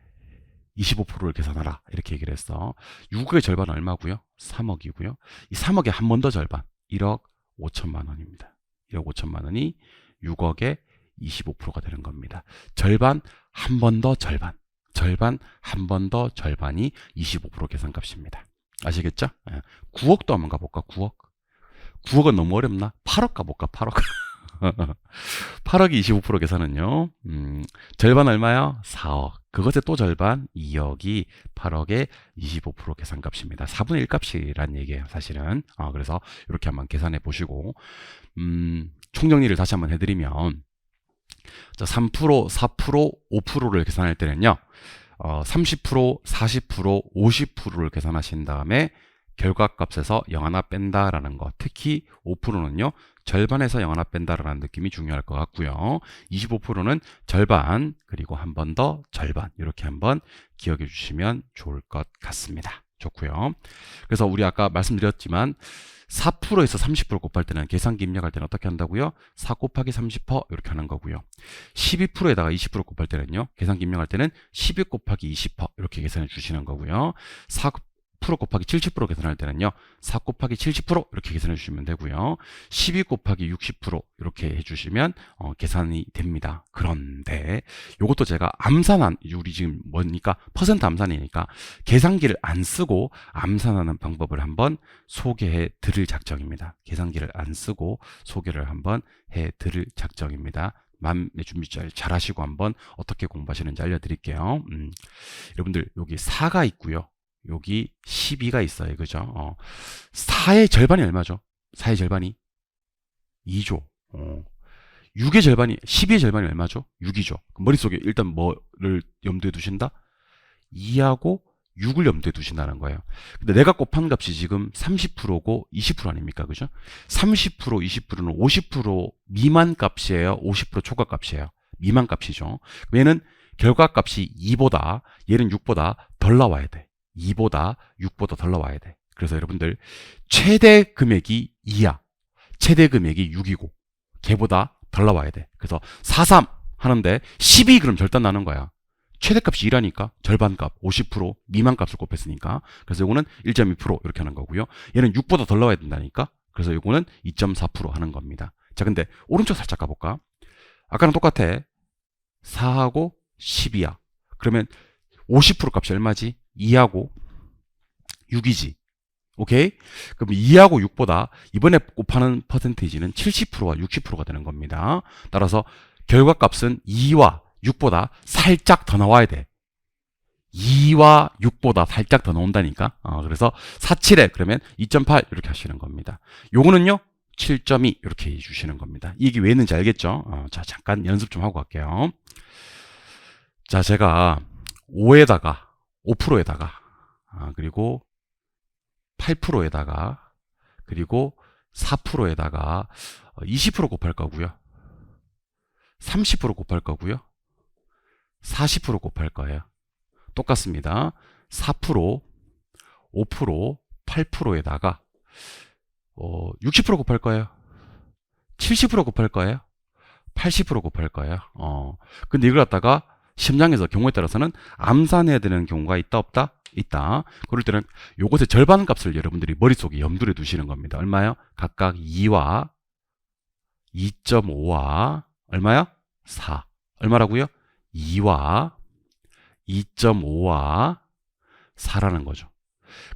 25%를 계산하라 이렇게 얘기를 했어. 6억의 절반은 얼마고요? 3억이고요. 이 3억의 한 번 더 절반 1억 5천만 원입니다. 1억 5천만 원이 6억의 25%가 되는 겁니다. 절반 한 번 더 절반. 절반 한 번 더 절반이 25% 계산값입니다. 아시겠죠? 9억도 한번 가볼까? 9억. 9억은 너무 어렵나? 8억 가볼까? 8억. 8억이 25% 계산은요. 절반 얼마요? 4억. 그것의 또 절반 2억이 8억의 25% 계산값입니다. 4분의 1 값이란 얘기예요, 사실은. 그래서 이렇게 한번 계산해 보시고 총정리를 다시 한번 해드리면 자, 3%, 4%, 5%를 계산할 때는요. 30%, 40%, 50%를 계산하신 다음에 결과값에서 0 하나 뺀다라는 거. 특히 5%는요. 절반에서 0 하나 뺀다라는 느낌이 중요할 것 같고요. 25%는 절반 그리고 한 번 더 절반 이렇게 한번 기억해 주시면 좋을 것 같습니다. 좋고요. 그래서 우리 아까 말씀드렸지만 4%에서 30% 곱할 때는 계산기 입력할 때는 어떻게 한다고요? 4 곱하기 30% 이렇게 하는 거고요. 12%에다가 20% 곱할 때는요. 계산기 입력할 때는 12 곱하기 20% 이렇게 계산해 주시는 거고요. 4% 곱하기 70% 계산할 때는요. 4 곱하기 70% 이렇게 계산해 주시면 되고요. 12 곱하기 60% 이렇게 해주시면 계산이 됩니다. 그런데 이것도 제가 암산한 우리 지금 뭐니까 퍼센트 암산이니까 계산기를 안 쓰고 암산하는 방법을 한번 소개해 드릴 작정입니다. 계산기를 안 쓰고 소개를 한번 해 드릴 작정입니다. 마음의 준비 잘 하시고 한번 어떻게 공부하시는지 알려드릴게요. 여러분들 여기 4가 있고요. 여기 12가 있어요. 그죠? 4의 절반이 얼마죠? 4의 절반이 2조. 6의 절반이, 12의 절반이 얼마죠? 6이죠. 머릿속에 일단 뭐를 염두에 두신다? 2하고 6을 염두에 두신다는 거예요. 근데 내가 곱한 값이 지금 30%고 20% 아닙니까? 그죠? 30%, 20%는 50% 미만 값이에요? 50% 초과 값이에요? 미만 값이죠. 얘는 결과값이 2보다, 얘는 6보다 덜 나와야 돼. 2보다 6보다 덜 나와야 돼. 그래서 여러분들 최대 금액이 2야. 최대 금액이 6이고 걔보다 덜 나와야 돼. 그래서 43 하는데 12 그럼 절단 나는 거야. 최대값이 2라니까 절반값 50% 미만값을 곱했으니까. 그래서 이거는 1.2% 이렇게 하는 거고요. 얘는 6보다 덜 나와야 된다니까. 그래서 이거는 2.4% 하는 겁니다. 자, 근데 오른쪽 살짝 가볼까? 아까랑 똑같아. 4하고 12야. 그러면 50% 값이 얼마지? 2하고 6이지. 오케이? 그럼 2하고 6보다 이번에 곱하는 퍼센테이지는 70%와 60%가 되는 겁니다. 따라서 결과값은 2와 6보다 살짝 더 나와야 돼. 2와 6보다 살짝 더 나온다니까. 그래서 47에 그러면 2.8 이렇게 하시는 겁니다. 요거는요 7.2 이렇게 해주시는 겁니다. 이게 왜 있는지 알겠죠? 자, 잠깐 연습 좀 하고 갈게요. 자, 제가 5에다가 5%에다가 그리고 8%에다가 그리고 4%에다가 20% 곱할 거고요. 30% 곱할 거고요. 40% 곱할 거예요. 똑같습니다. 4%, 5%, 8%에다가 60% 곱할 거예요. 70% 곱할 거예요. 80% 곱할 거예요. 근데 이걸 갖다가 시험장에서 경우에 따라서는 암산해야 되는 경우가 있다 없다? 있다. 그럴 때는 요것의 절반 값을 여러분들이 머릿속에 염두에 두시는 겁니다. 얼마요? 각각 2와 2.5와 얼마요? 4. 얼마라고요? 2와 2.5와 4라는 거죠.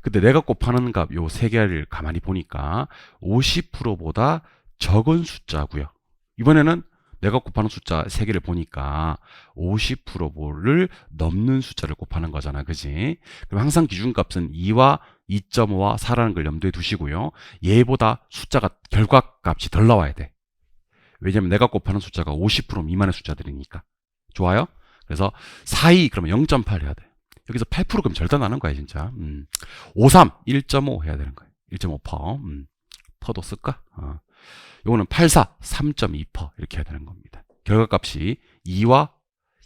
근데 내가 곱하는 값 요 세 개를 가만히 보니까 50%보다 적은 숫자고요. 이번에는 내가 곱하는 숫자 세 개를 보니까 50%를 넘는 숫자를 곱하는 거잖아. 그지? 그럼 항상 기준값은 2와 2.5와 4라는 걸 염두에 두시고요. 얘보다 숫자가 결과값이 덜 나와야 돼. 왜냐면 내가 곱하는 숫자가 50% 미만의 숫자들이니까. 좋아요? 그래서 4, 2 그러면 0.8 해야 돼. 여기서 8% 그럼 절대 나는 거야 진짜. 5, 3 1.5 해야 되는 거예요. 1.5%. 퍼도 쓸까? 요거는 8, 4 3.2% 이렇게 해야 되는 겁니다. 결과값이 2와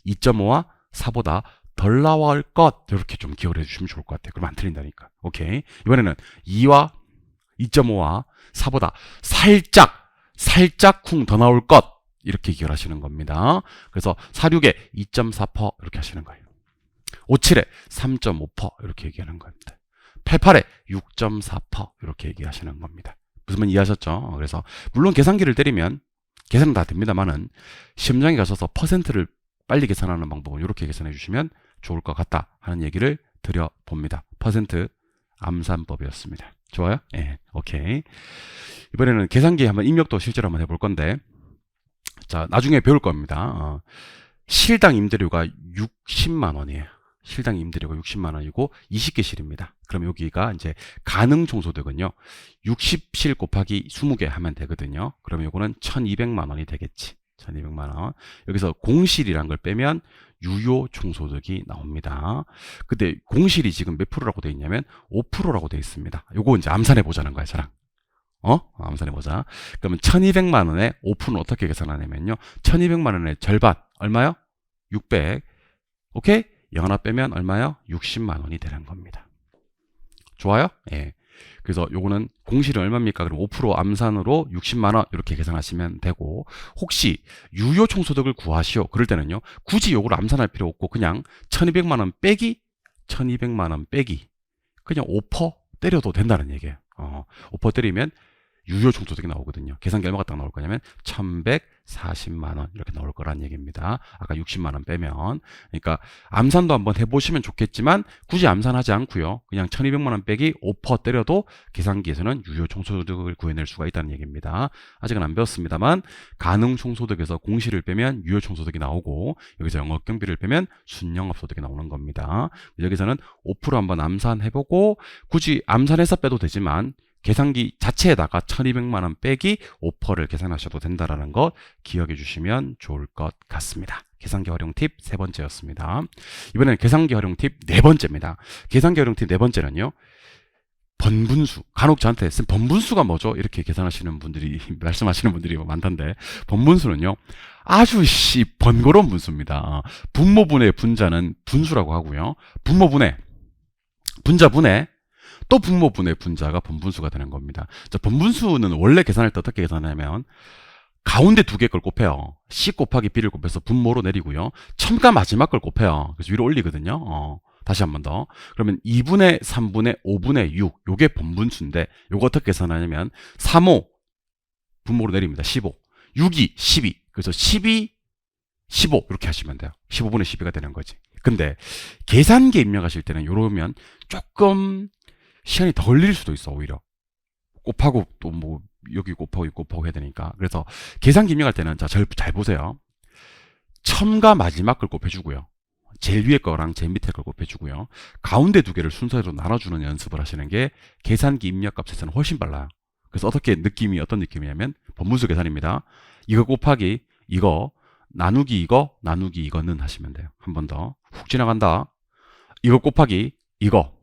2.5와 4보다 덜 나올 것 이렇게 좀 기억을 해주시면 좋을 것 같아요. 그럼 안 틀린다니까. 오케이. 이번에는 2와 2.5와 4보다 살짝 쿵 더 나올 것 이렇게 기억하시는 겁니다. 그래서 46에 2.4% 이렇게 하시는 거예요. 57에 3.5% 이렇게 얘기하는 겁니다. 88에 6.4% 이렇게 얘기하시는 겁니다. 무슨 말 이해하셨죠? 그래서 물론 계산기를 때리면 계산은 다 됩니다만은 시험장에 가셔서 퍼센트를 빨리 계산하는 방법은 이렇게 계산해 주시면 좋을 것 같다 하는 얘기를 드려봅니다. 퍼센트 암산법이었습니다. 좋아요? 예, 오케이. 이번에는 계산기에 한번 입력도 실제로 한번 해볼 건데, 자, 나중에 배울 겁니다. 실당 임대료가 60만 원이에요. 실당 임대료가 60만 원이고 20개 실입니다. 그럼 여기가 이제 가능 총소득은요. 60실 곱하기 20개 하면 되거든요. 그러면 요거는 1200만 원이 되겠지. 1200만 원. 여기서 공실이란 걸 빼면 유효 총소득이 나옵니다. 근데 공실이 지금 몇 프로라고 되어 있냐면 5%라고 되어 있습니다. 요거 이제 암산해 보자는 거야, 저랑. 암산해 보자. 그러면 1200만 원에 5%는 어떻게 계산하냐면요. 1200만 원의 절반 얼마요? 600. 오케이? 영 하나 빼면 얼마요? 60만 원이 되는 겁니다. 좋아요? 예. 그래서 요거는 공실은 얼마입니까? 그럼 5% 암산으로 60만 원 이렇게 계산하시면 되고, 혹시 유효 총소득을 구하시오. 그럴 때는요. 굳이 요거를 암산할 필요 없고 그냥 1200만 원 빼기 1200만 원 빼기 그냥 5% 때려도 된다는 얘기예요. 5% 때리면 유효 총소득이 나오거든요. 계산기 얼마가 딱 나올 거냐면 1140만 원 이렇게 나올 거란 얘기입니다. 아까 60만 원 빼면. 그러니까 암산도 한번 해보시면 좋겠지만 굳이 암산하지 않고요. 그냥 1200만 원 빼기 5% 때려도 계산기에서는 유효 총소득을 구해낼 수가 있다는 얘기입니다. 아직은 안 배웠습니다만 가능 총소득에서 공실을 빼면 유효 총소득이 나오고, 여기서 영업경비를 빼면 순영업소득이 나오는 겁니다. 여기서는 5% 한번 암산해보고, 굳이 암산해서 빼도 되지만 계산기 자체에다가 1200만 원 빼기 5%를 계산하셔도 된다는 것 기억해 주시면 좋을 것 같습니다. 계산기 활용 팁 세 번째였습니다. 이번에는 계산기 활용 팁 네 번째입니다. 계산기 활용 팁 네 번째는요. 번분수. 간혹 저한테 쓴 번분수가 뭐죠? 이렇게 계산하시는 분들이 말씀하시는 분들이 많던데, 번분수는요. 아주 번거로운 분수입니다. 분모분의 분자는 분수라고 하고요. 분모분의 분자분의 또 분모분의 분자가 번분수가 되는 겁니다. 자, 번분수는 원래 계산할 때 어떻게 계산하냐면 가운데 두 개 걸 곱해요. C 곱하기 B를 곱해서 분모로 내리고요. 첨가 마지막 걸 곱해요. 그래서 위로 올리거든요. 다시 한 번 더. 그러면 2분의 3분의 5분의 6. 요게 번분수인데 요거 어떻게 계산하냐면 3호 분모로 내립니다. 15. 6이 12. 그래서 12, 15 이렇게 하시면 돼요. 15분의 12가 되는 거지. 근데 계산기에 입력하실 때는 요러면 조금 시간이 더 걸릴 수도 있어. 오히려 곱하고 또 뭐 여기 곱하고 곱하고 해야 되니까. 그래서 계산기 입력할 때는 자, 잘 보세요. 처음과 마지막 걸 곱해주고요. 제일 위에 거랑 제일 밑에 걸 곱해주고요. 가운데 두 개를 순서대로 나눠주는 연습을 하시는 게 계산기 입력값에서는 훨씬 빨라요. 그래서 어떤 느낌이냐면 번분수 계산입니다. 이거 곱하기 이거 나누기 이거는 하시면 돼요. 한 번 더 훅 지나간다. 이거 곱하기 이거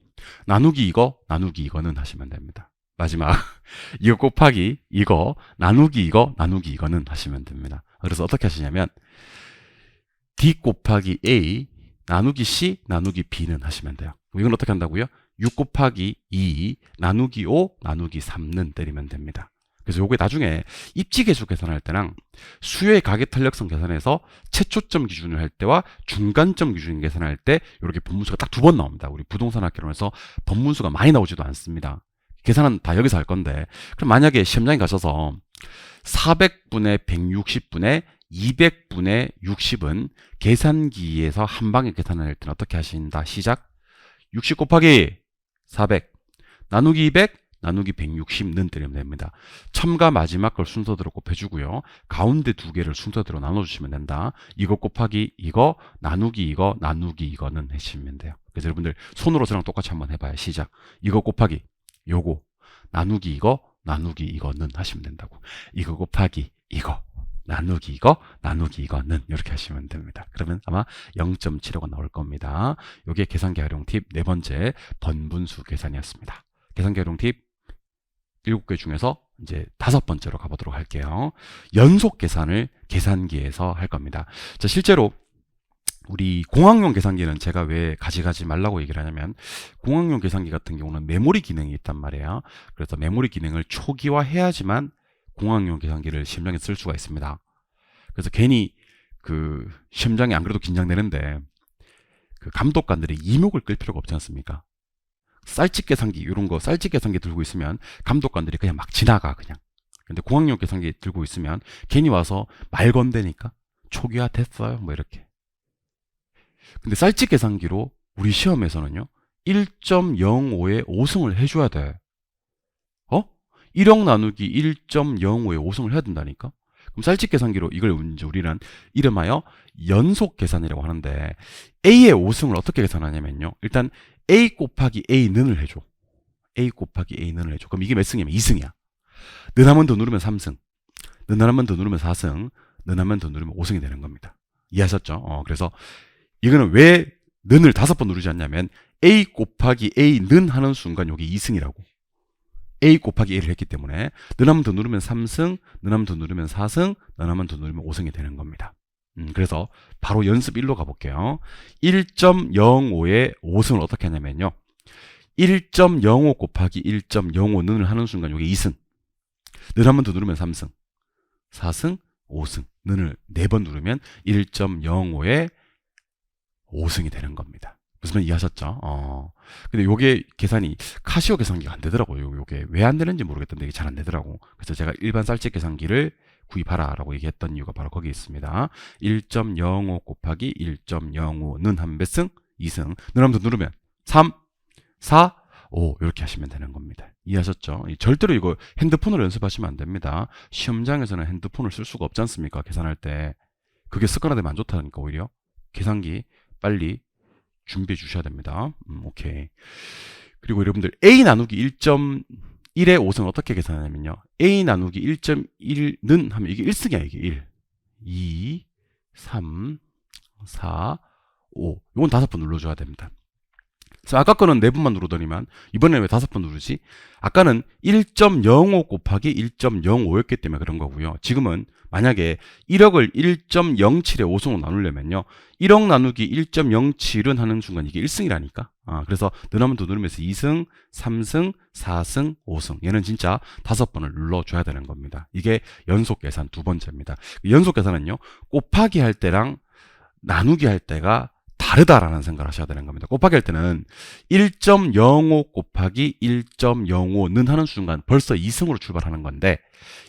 나누기 이거는 하시면 됩니다. 마지막 이거 곱하기 이거 나누기 이거는 하시면 됩니다. 그래서 어떻게 하시냐면 D 곱하기 A 나누기 C 나누기 B는 하시면 돼요. 이건 어떻게 한다고요? 6 곱하기 2 나누기 5 나누기 3는 때리면 됩니다. 그래서 요게 나중에 입지계수 계산할 때랑 수요의 가계탄력성 계산해서 최초점 기준을 할 때와 중간점 기준 계산할 때 이렇게 번문수가 딱 두 번 나옵니다. 우리 부동산 학개론에서 번문수가 많이 나오지도 않습니다. 계산은 다 여기서 할 건데, 그럼 만약에 시험장에 가셔서 400분의 160분의 200분의 60은 계산기에서 한 방에 계산을 할 때는 어떻게 하신다? 시작. 60 곱하기 400 나누기 200 나누기 160는 때리면 됩니다. 처음과 마지막 걸 순서대로 곱해주고요. 가운데 두 개를 순서대로 나눠주시면 된다. 이거 곱하기 이거 나누기 이거는 해주시면 돼요. 그래서 여러분들 손으로 저랑 똑같이 한번 해봐요. 시작. 이거 곱하기 요거 나누기 이거는 하시면 된다고. 이거 곱하기 이거 나누기 이거는 이렇게 하시면 됩니다. 그러면 아마 0.75가 나올 겁니다. 이게 계산기 활용 팁 네 번째 번분수 계산이었습니다. 계산기 활용 팁 7개 중에서 이제 5번째로 가보도록 할게요. 연속 계산을 계산기에서 할 겁니다. 자, 실제로 우리 공학용 계산기는 제가 왜 가져가지 말라고 얘기를 하냐면, 공학용 계산기 같은 경우는 메모리 기능이 있단 말이에요. 그래서 메모리 기능을 초기화해야지만 공학용 계산기를 시험장에 쓸 수가 있습니다. 그래서 괜히 그 시험장이 안 그래도 긴장되는데 그 감독관들이 이목을 끌 필요가 없지 않습니까? 쌀집 계산기 이런 거 쌀집 계산기 들고 있으면 감독관들이 그냥 막 지나가 그냥. 근데 공학용 계산기 들고 있으면 괜히 와서 말 건대니까 초기화 됐어요 뭐 이렇게. 근데 쌀집 계산기로 우리 시험에서는요 1.05에 5승을 해줘야 돼. 1억 나누기 1.05에 5승을 해야 된다니까. 그럼 쌀집 계산기로 이걸 이제 우리는 이름하여 연속 계산이라고 하는데, A의 5승을 어떻게 계산하냐면요, 일단 A 곱하기 A는을 해줘. A 곱하기 A는을 해줘. 그럼 이게 몇 승이냐면 2승이야. 는 한 번 더 누르면 3승, 는 한 번 더 누르면 4승, 는 한 번 더 누르면 5승이 되는 겁니다. 이해하셨죠? 그래서 이거는 왜 는을 5번 누르지 않냐면 A 곱하기 A는 하는 순간 여기 2승이라고. A 곱하기 A를 했기 때문에 는 한 번 더 누르면 3승, 는 한 번 더 누르면 4승, 는 한 번 더 누르면 5승이 되는 겁니다. 그래서 바로 연습 1로 가볼게요. 1.05에 5승을 어떻게 하냐면요, 1.05 곱하기 1.05는을 하는 순간 여기 2승, 는 한 번 더 누르면 3승, 4승, 5승, 는을 4번 누르면 1.05에 5승이 되는 겁니다. 무슨 말 이해하셨죠? 근데 요게 계산이 카시오 계산기가 안 되더라고요. 요게 왜 안 되는지 모르겠던데 이게 잘 안 되더라고. 그래서 제가 일반 쌀집 계산기를 구입하라 라고 얘기했던 이유가 바로 거기 있습니다. 1.05 곱하기 1.05는 한 몇 승? 2승. 는 한번 더 누르면 3, 4, 5 이렇게 하시면 되는 겁니다. 이해하셨죠? 절대로 이거 핸드폰으로 연습하시면 안 됩니다. 시험장에서는 핸드폰을 쓸 수가 없지 않습니까? 계산할 때. 그게 습관화되면 안 좋다니까 오히려. 계산기 빨리 준비해 주셔야 됩니다. 오케이. 그리고 여러분들 A 나누기 1.1의 5승을 어떻게 계산하냐면요, A 나누기 1.1는 하면 이게 1승이야. 이게 1, 2, 3, 4, 5. 이건 5번 눌러줘야 됩니다. 그래서 아까 거는 4번만 누르더니만 이번에는 왜 5번 누르지? 아까는 1.05 곱하기 1.05였기 때문에 그런 거고요. 지금은 만약에 1억을 1.07에 5승으로 나누려면요, 1억 나누기 1.07은 하는 순간 이게 1승이라니까. 그래서 는 한번 더 누르면서 2승, 3승, 4승, 5승. 얘는 진짜 5번을 눌러줘야 되는 겁니다. 이게 연속 계산 두 번째입니다. 연속 계산은요, 곱하기 할 때랑 나누기 할 때가 다르다라는 생각을 하셔야 되는 겁니다. 곱하기 할 때는 1.05 곱하기 1.05는 하는 순간 벌써 2승으로 출발하는 건데,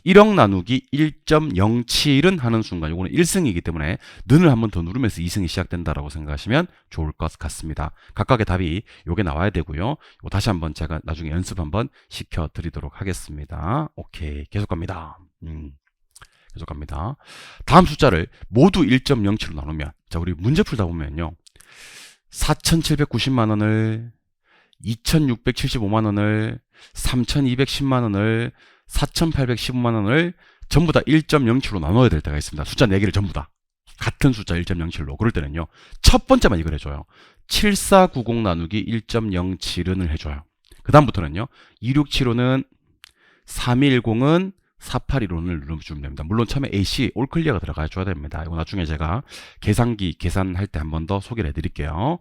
1억 나누기 1.07은 하는 순간 이거는 1승이기 때문에 는을 한 번 더 누르면서 2승이 시작된다라고 생각하시면 좋을 것 같습니다. 각각의 답이 요게 나와야 되고요. 이거 다시 한번 제가 나중에 연습 한번 시켜드리도록 하겠습니다. 오케이, 계속 갑니다. 계속 갑니다. 다음 숫자를 모두 1.07로 나누면, 자, 우리 문제 풀다 보면요. 4,790만원을, 2,675만원을, 3,210만원을, 4,815만원을 전부 다 1.07로 나눠야 될 때가 있습니다. 숫자 4개를 전부 다. 같은 숫자 1.07로. 그럴 때는요. 첫 번째만 이걸 해줘요. 7490 나누기 1.07을 해줘요. 그 다음부터는요. 2675는 3210은 4815를 눌러주면 됩니다. 물론 처음에 AC 올클리어가 들어가줘야 됩니다. 이거 나중에 제가 계산기 계산할 때 한 번 더 소개를 해드릴게요.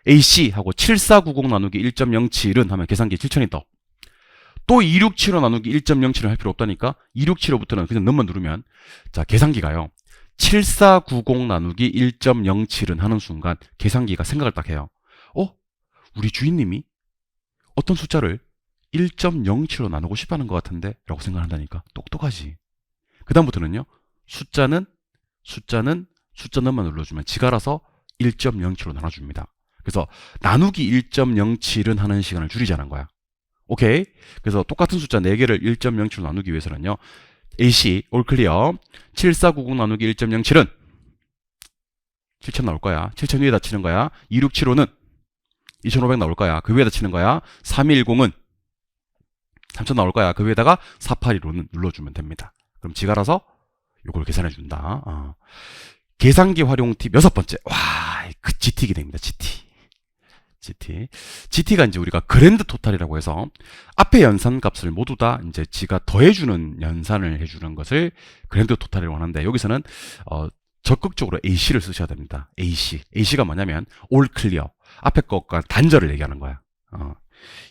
AC 하고 7490 나누기 1.07은 하면 계산기에 7000이 떠. 또 2675 나누기 1.07을 할 필요 없다니까 2675부터는 그냥 넘만 누르면, 자, 계산기가요. 7490 나누기 1.07은 하는 순간 계산기가 생각을 딱 해요. 우리 주인님이 어떤 숫자를 1.07로 나누고 싶어하는 것 같은데? 라고 생각한다니까. 똑똑하지. 그 다음부터는요. 숫자 넘만 눌러주면 지가 알아서 1.07로 나눠줍니다. 그래서 나누기 1.07은 하는 시간을 줄이자는 거야. 오케이? 그래서 똑같은 숫자 4개를 1.07로 나누기 위해서는요. AC, 올클리어 7490 나누기 1.07은 7000 나올 거야. 7000 위에다 치는 거야. 2675는 2500 나올 거야. 그 위에다 치는 거야. 3210은 3000 나올 거야. 그 위에다가 4815는 눌러주면 됩니다. 그럼 지가 알아서 요걸 계산해 준다. 계산기 활용 팁 6번째. 와, 그 GT 기능입니다. GT가 이제 우리가 그랜드 토탈이라고 해서 앞에 연산 값을 모두 다 이제 지가 더해주는 연산을 해주는 것을 그랜드 토탈이라고 하는데, 여기서는 적극적으로 AC를 쓰셔야 됩니다. AC가 뭐냐면 올 클리어, 앞에 것과 단절을 얘기하는 거야.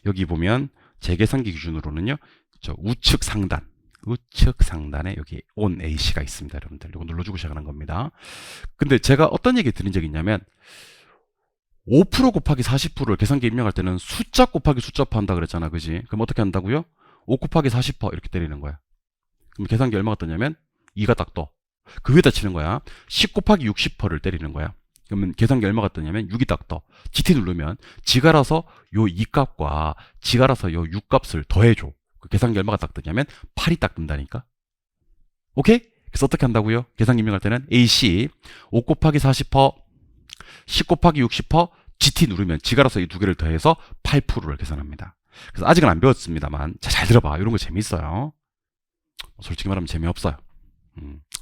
여기 보면 제 계산기 기준으로는요, 저 우측 상단에 여기 온 AC가 있습니다. 여러분들 이거 눌러주고 시작하는 겁니다. 근데 제가 어떤 얘기 드린 적이 있냐면 5% 곱하기 40%를 계산기에 입력할 때는 숫자 곱하기 숫자파 한다 그랬잖아. 그지? 그럼 어떻게 한다고요? 5 곱하기 40% 이렇게 때리는 거야. 그럼 계산기 얼마가 뜨냐면 2가 딱 떠. 그 위에다 치는 거야. 10 곱하기 60%를 때리는 거야. 그러면 계산기 얼마가 뜨냐면 6이 딱 떠. GT 누르면 지가 알아서 요 2값과 지가 알아서 요 6값을 더해줘. 그 계산기 얼마가 딱 뜨냐면 8이 딱 뜬다니까. 오케이? 그래서 어떻게 한다고요? 계산기 입력할 때는 AC 5 곱하기 40% 10 곱하기 60% GT 누르면 지가 알아서 이 두 개를 더해서 8%를 계산합니다. 그래서 아직은 안 배웠습니다만 잘 들어봐. 이런 거 재밌어요. 솔직히 말하면 재미없어요.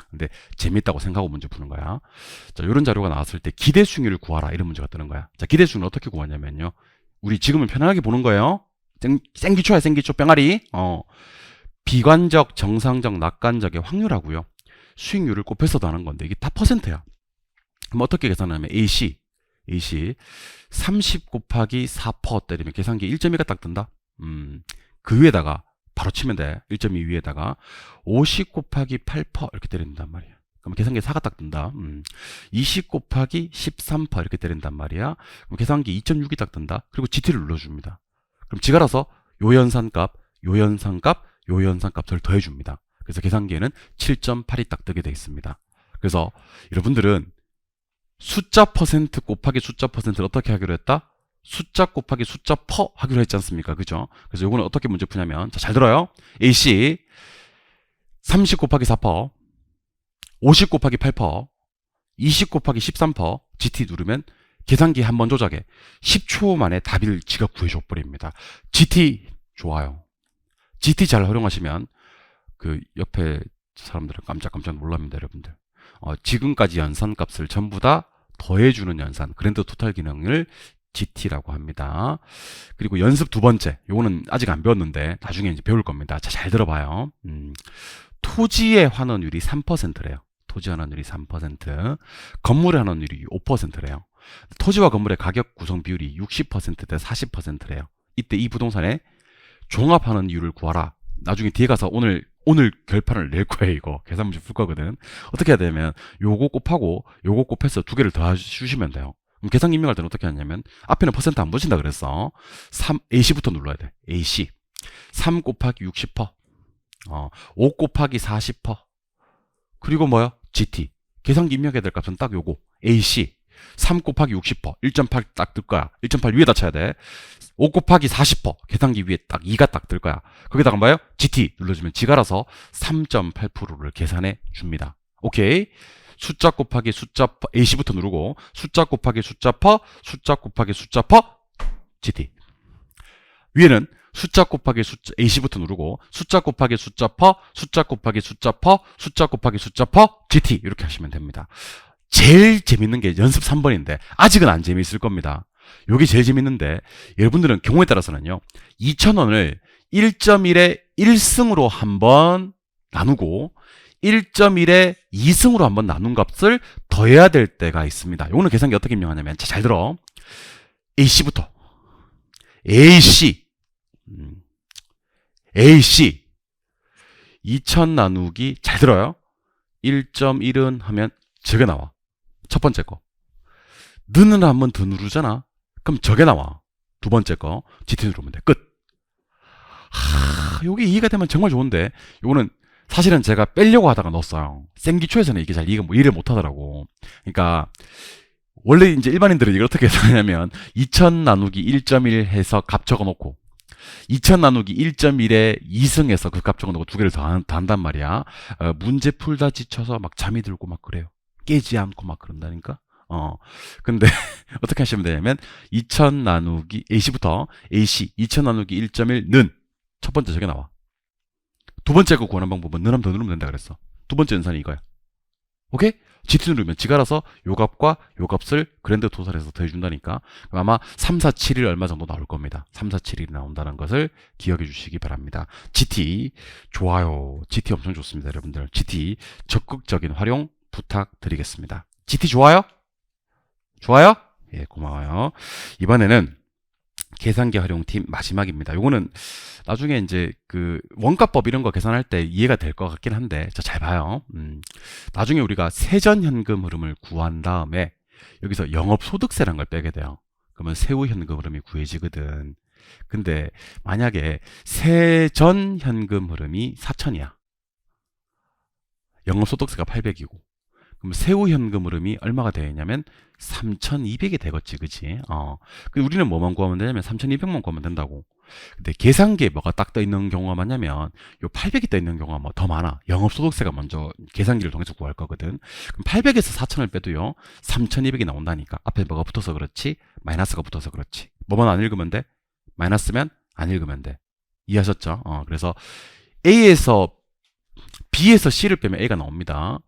근데 재밌다고 생각하고 문제 푸는 거야. 자, 이런 자료가 나왔을 때 기대수익률을 구하라 이런 문제가 뜨는 거야. 자, 기대수익률 어떻게 구하냐면요. 우리 지금은 편안하게 보는 거예요. 생기초야, 생기초 병아리. 비관적, 정상적, 낙관적의 확률하고요. 수익률을 곱해서도 하는 건데 이게 다 퍼센트야. 그럼 어떻게 계산하냐면 AC 30 곱하기 4% 때리면 계산기에 1.2가 딱 뜬다. 그 위에다가 바로 치면 돼. 1.2 위에다가 50 곱하기 8% 이렇게 때린단 말이야. 그럼 계산기에 4가 딱 뜬다. 20 곱하기 13% 이렇게 때린단 말이야. 그럼 계산기 2.6이 딱 뜬다. 그리고 GT를 눌러줍니다. 그럼 지가 알아서 요 연산값 을 더해줍니다. 그래서 계산기에는 7.8이 딱 뜨게 돼 있습니다. 그래서 여러분들은 숫자 퍼센트 곱하기 숫자 퍼센트를 어떻게 하기로 했다? 숫자 곱하기 숫자 퍼 하기로 했지 않습니까? 그죠? 그래서 요거는 어떻게 문제 푸냐면, 자, 잘 들어요. AC 30 곱하기 4%, 50 곱하기 8%, 20 곱하기 13%, GT 누르면 계산기 한번 조작해. 10초 만에 답을 지가 구해줘 버립니다. GT 좋아요. GT 잘 활용하시면 그 옆에 사람들은 깜짝깜짝 놀랍니다, 여러분들. 지금까지 연산값을 전부 다 더해주는 연산, 그랜드 토탈 기능을 GT라고 합니다. 그리고 연습 두 번째, 요거는 아직 안 배웠는데 나중에 이제 배울 겁니다. 자, 잘 들어봐요. 토지의 환원율이 3%래요. 토지 환원율이 3%, 건물의 환원율이 5%래요. 토지와 건물의 가격 구성 비율이 60%대 40%래요. 이때 이 부동산의 종합 환원율을 구하라. 나중에 뒤에 가서 오늘 결판을 낼 거예요. 이거 계산 문제 풀 거거든. 어떻게 해야 되냐면 요거 곱하고 요거 곱해서 두 개를 더 주시면 돼요. 그럼 계산 입력할 때는 어떻게 하냐면 앞에는 퍼센트 안 보신다 그랬어. AC부터 눌러야 돼. AC 3 곱하기 60%, 5 곱하기 40%, 그리고 뭐야? GT. 계산기 입력해야 될 값은 딱 요거 AC 3 곱하기 60%, 1.8 딱 뜰 거야. 1.8 위에다 쳐야 돼. 5 곱하기 40%, 계산기 위에 딱 2가 딱 뜰 거야. 거기다가 뭐예요? GT 눌러주면 지가 알아서 3.8%를 계산해 줍니다. 오케이. 숫자 곱하기 숫자 퍼, AC부터 누르고, 숫자 곱하기 숫자 퍼, 숫자 곱하기 숫자 퍼, GT. 위에는 숫자 곱하기 숫자 AC부터 누르고, 숫자 곱하기 숫자 퍼, 숫자 곱하기 숫자 퍼, 숫자 곱하기 숫자 퍼, GT. 이렇게 하시면 됩니다. 제일 재밌는 게 연습 3번인데 아직은 안 재미있을 겁니다. 요게 제일 재밌는데 여러분들은 경우에 따라서는요 2,000원을 1.1에 1승으로 한번 나누고 1.1에 2승으로 한번 나눈 값을 더해야 될 때가 있습니다. 요거는 계산기 어떻게 입력하냐면 잘 들어. AC부터 AC 2,000 나누기 잘 들어요. 1.1은 하면 저게 나와. 첫 번째 거. 는을 한번 더 누르잖아. 그럼 저게 나와. 두 번째 거. GT 누르면 돼. 끝. 요게 이해가 되면 정말 좋은데, 요거는 사실은 제가 빼려고 하다가 넣었어요. 생기초에서는 이게 잘 이해를 못 하더라고. 그러니까, 원래 이제 일반인들은 이걸 어떻게 하냐면, 2000 나누기 1.1 해서 값 적어 놓고, 2000 나누기 1.1에 2승해서 그 값 적어 놓고 두 개를 더 한단 말이야. 문제 풀다 지쳐서 막 잠이 들고 막 그래요. 깨지 않고 막 그런다니까. 근데 어떻게 하시면 되냐면 2000 나누기 AC부터 AC 2000 나누기 1.1는 첫 번째 저게 나와. 두 번째 거 구하는 방법은 는 한번 더 누르면 된다 그랬어. 두 번째 연산이 이거야. 오케이? GT 누르면 지가 알아서 요 값과 요 값을 그랜드 토탈해서 더해준다니까. 아마 3, 4, 7일 얼마 정도 나올 겁니다. 3, 4, 7일이 나온다는 것을 기억해 주시기 바랍니다. GT 좋아요. GT 엄청 좋습니다. 여러분들 GT 적극적인 활용 부탁드리겠습니다. GT 좋아요? 좋아요? 예, 고마워요. 이번에는 계산기 활용팀 마지막입니다. 요거는 나중에 이제 그 원가법 이런 거 계산할 때 이해가 될 것 같긴 한데, 자, 잘 봐요. 나중에 우리가 세전현금 흐름을 구한 다음에 여기서 영업소득세라는 걸 빼게 돼요. 그러면 세후현금 흐름이 구해지거든. 근데 만약에 세전현금 흐름이 4,000이야. 영업소득세가 800이고. 그럼 세후현금 흐름이 얼마가 되냐면 3,200이 되겠지, 그치? 우리는 뭐만 구하면 되냐면 3,200만 구하면 된다고. 근데 계산기에 뭐가 딱 떠 있는 경우가 많냐면 요 800이 떠 있는 경우가 뭐 더 많아. 영업소득세가 먼저 계산기를 통해서 구할 거거든. 그럼 800에서 4,000을 빼도요 3,200이 나온다니까. 앞에 뭐가 붙어서 그렇지, 마이너스가 붙어서 그렇지. 뭐만 안 읽으면 돼? 마이너스면 안 읽으면 돼. 이해하셨죠? 그래서 A에서 B에서 C를 빼면 A가 나옵니다.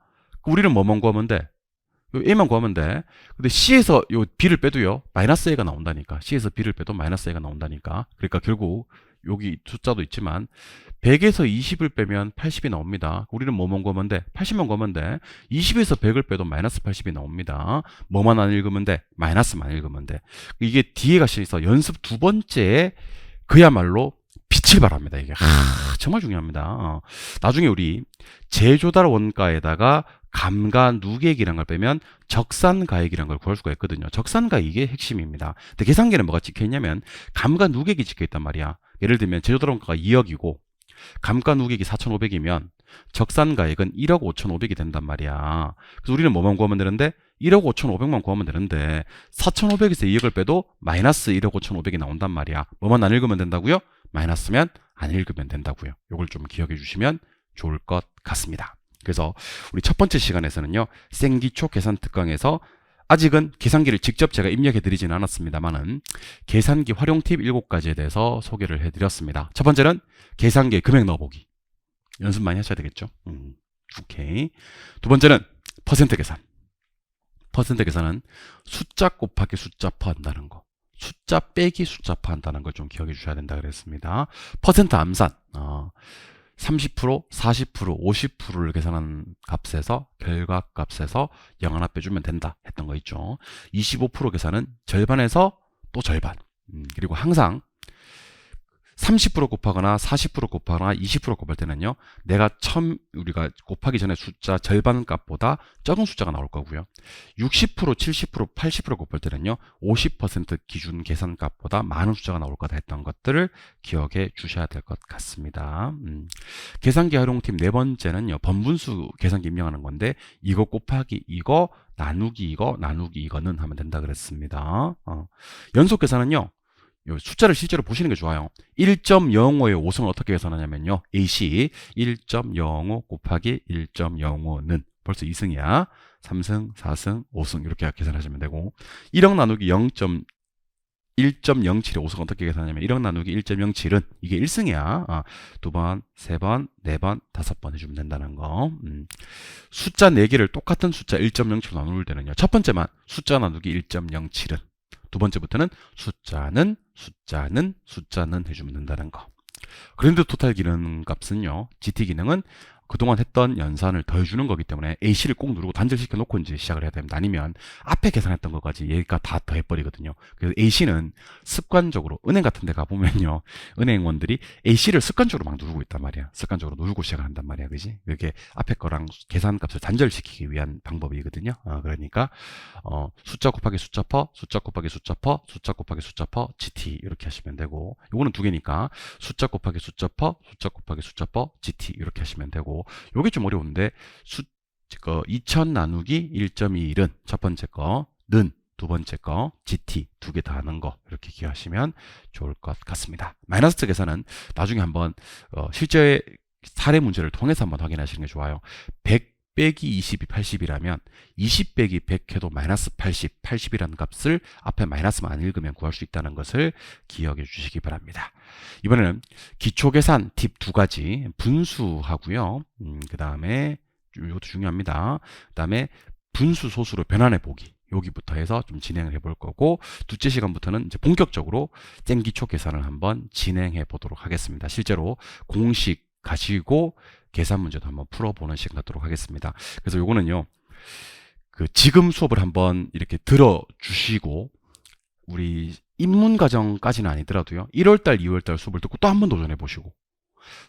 우리는 뭐만 구하면 돼? 요 A만 구하면 돼. 근데 C에서 요 B를 빼도요 마이너스 A가 나온다니까. C에서 B를 빼도 마이너스 A가 나온다니까. 그러니까 결국 여기 숫자도 있지만 100에서 20을 빼면 80이 나옵니다. 우리는 뭐만 구하면 돼? 80만 구하면 돼. 20에서 100을 빼도 마이너스 80이 나옵니다. 뭐만 안 읽으면 돼? 마이너스만 읽으면 돼. 이게 뒤에 가시면서 연습 두 번째에 그야말로 빛을 발합니다. 이게 정말 중요합니다. 나중에 우리 재조달 원가에다가 감가 누계액이라는 걸 빼면 적산가액이라는 걸 구할 수가 있거든요. 적산가액이 핵심입니다. 근데 계산기에는 뭐가 찍혀 있냐면 감가 누계액이 찍혀 있단 말이야. 예를 들면 재조달 원가가 2억이고 감가 누계액이 4,500이면 적산가액은 1억 5,500이 된단 말이야. 그래서 우리는 뭐만 구하면 되는데 1억 5,500만 구하면 되는데 4,500에서 2억을 빼도 마이너스 1억 5,500이 나온단 말이야. 뭐만 안 읽으면 된다고요? 마이너스면 안 읽으면 된다고요. 이걸 좀 기억해 주시면 좋을 것 같습니다. 그래서 우리 첫 번째 시간에서는요, 생기초 계산 특강에서 아직은 계산기를 직접 제가 입력해 드리지는 않았습니다만은 계산기 활용 팁 7가지에 대해서 소개를 해 드렸습니다. 첫 번째는 계산기에 금액 넣어보기. 연습 많이 하셔야 되겠죠? 오케이. 두 번째는 퍼센트 계산. 퍼센트 계산은 숫자 곱하기 숫자 퍼한다는 거. 숫자 빼기 숫자 퍼한다는 걸 좀 기억해 주셔야 된다 그랬습니다. 퍼센트 암산. 30%, 40%, 50%를 계산한 값에서 결과값에서 0 하나 빼주면 된다 했던 거 있죠. 25% 계산은 절반에서 또 절반. 그리고 항상 30% 곱하거나 40% 곱하거나 20% 곱할 때는요, 내가 처음 우리가 곱하기 전에 숫자 절반 값보다 적은 숫자가 나올 거고요. 60%, 70%, 80% 곱할 때는요, 50% 기준 계산 값보다 많은 숫자가 나올 거다 했던 것들을 기억해 주셔야 될 것 같습니다. 계산기 활용팁 네 번째는요, 번분수 계산기 입력하는 건데, 이거 곱하기 이거, 나누기 이거, 나누기 이거는 하면 된다 그랬습니다. 연속 계산은요, 요 숫자를 실제로 보시는 게 좋아요. 1.05의 5승을 어떻게 계산하냐면요, AC 1.05 곱하기 1.05는 벌써 2승이야. 3승, 4승, 5승 이렇게 계산하시면 되고, 1억 나누기 1.07의 5승 어떻게 계산하냐면 1억 나누기 1.07은 이게 1승이야. 두 번, 세 번, 네 번, 다섯 번 해주면 된다는 거. 숫자 4개를 똑같은 숫자 1.07로 나눌 때는요, 첫 번째만 숫자 나누기 1.07은, 두 번째부터는 숫자는 해주면 된다는 거. 그랜드 토탈 기능 값은요, GT 기능은 그동안 했던 연산을 더해주는 거기 때문에 AC를 꼭 누르고 단절시켜 놓고 이제 시작을 해야 됩니다. 아니면 앞에 계산했던 것까지 얘가 다 더해버리거든요. 그래서 AC는 습관적으로, 은행 같은 데 가보면요, 은행원들이 AC를 습관적으로 막 누르고 있단 말이야. 습관적으로 누르고 시작을 한단 말이야. 그지? 이게 앞에 거랑 계산값을 단절시키기 위한 방법이거든요. 그러니까, 숫자 곱하기 숫자 퍼, 숫자 곱하기 숫자 퍼, 숫자 곱하기 숫자 퍼, GT 이렇게 하시면 되고, 요거는 두 개니까 숫자 곱하기 숫자 퍼, 숫자 곱하기 숫자 퍼, GT 이렇게 하시면 되고, 요게 좀 어려운데, 2000 나누기 1.21은 첫 번째 거, 는 두 번째 거, GT 두 개 다 하는 거 이렇게 기억하시면 좋을 것 같습니다. 마이너스 계산은 나중에 한번 실제 사례 문제를 통해서 한번 확인하시는 게 좋아요. 100 빼기 20이 80이라면 20 빼기 100 해도 마이너스 80, 80이라는 값을 앞에 마이너스만 안 읽으면 구할 수 있다는 것을 기억해 주시기 바랍니다. 이번에는 기초계산 팁 두 가지, 분수하고요. 그 다음에 이것도 중요합니다. 그 다음에 분수 소수로 변환해 보기. 여기부터 해서 좀 진행을 해볼 거고, 둘째 시간부터는 이제 본격적으로 땡기초 계산을 한번 진행해 보도록 하겠습니다. 실제로 공식 가지고 계산 문제도 한번 풀어보는 시간 갖도록 하겠습니다. 그래서 요거는요, 지금 수업을 한번 이렇게 들어주시고, 우리 입문 과정까지는 아니더라도요, 1월달, 2월달 수업을 듣고 또 한 번 도전해 보시고,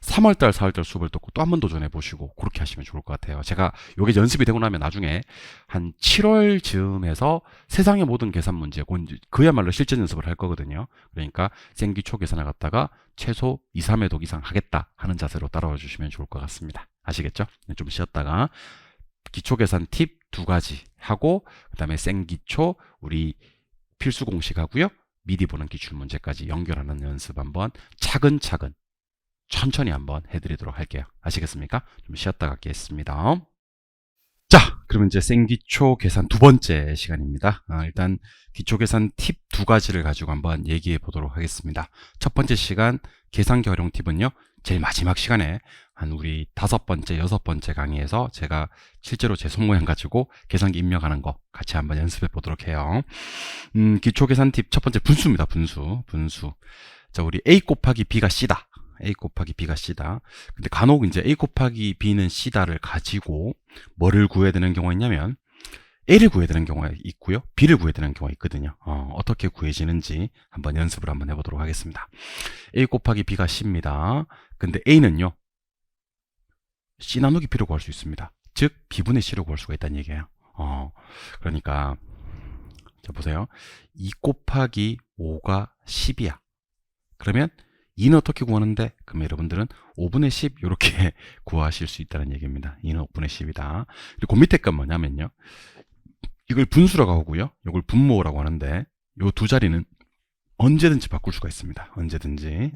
3월달, 4월달 수업을 듣고 또 한 번 도전해 보시고, 그렇게 하시면 좋을 것 같아요. 제가 요게 연습이 되고 나면 나중에 한 7월 즈음에서 세상의 모든 계산 문제, 그야말로 실전 연습을 할 거거든요. 그러니까 생기초 계산을 갖다가 최소 2, 3회독 이상 하겠다 하는 자세로 따라와 주시면 좋을 것 같습니다. 아시겠죠? 좀 쉬었다가 기초 계산 팁 두 가지 하고, 그 다음에 생기초 우리 필수 공식 하고요, 미리 보는 기출 문제까지 연결하는 연습 한번 차근차근 천천히 한번 해드리도록 할게요. 아시겠습니까? 좀 쉬었다 가겠습니다. 자, 그러면 이제 생기초 계산 두 번째 시간입니다. 일단 기초 계산 팁 두 가지를 가지고 한번 얘기해 보도록 하겠습니다. 첫 번째 시간 계산기 활용 팁은요, 제일 마지막 시간에 한 우리 5번째, 6번째 강의에서 제가 실제로 제 손모양 가지고 계산기 입력하는 거 같이 한번 연습해 보도록 해요. 기초 계산 팁 첫 번째 분수입니다. 분수. 자, 우리 A 곱하기 B가 C다. A 곱하기 B가 C다. 근데 간혹 이제 A 곱하기 B는 C다를 가지고 뭐를 구해야 되는 경우가 있냐면, A를 구해야 되는 경우가 있고요, B를 구해야 되는 경우가 있거든요. 어떻게 구해지는지 한번 연습을 한번 해보도록 하겠습니다. A 곱하기 B가 C입니다. 근데 A는요, C 나누기 B로 구할 수 있습니다. 즉 B분의 C로 구할 수가 있다는 얘기예요. 그러니까 자 보세요. 2 곱하기 5가 10이야. 그러면 2는 어떻게 구하는데? 그럼 여러분들은 5분의 10 이렇게 구하실 수 있다는 얘기입니다. 2는 5분의 10이다. 그리고 그 밑에 건 뭐냐면요, 이걸 분수라고 하고요, 이걸 분모라고 하는데, 이 두 자리는 언제든지 바꿀 수가 있습니다. 언제든지.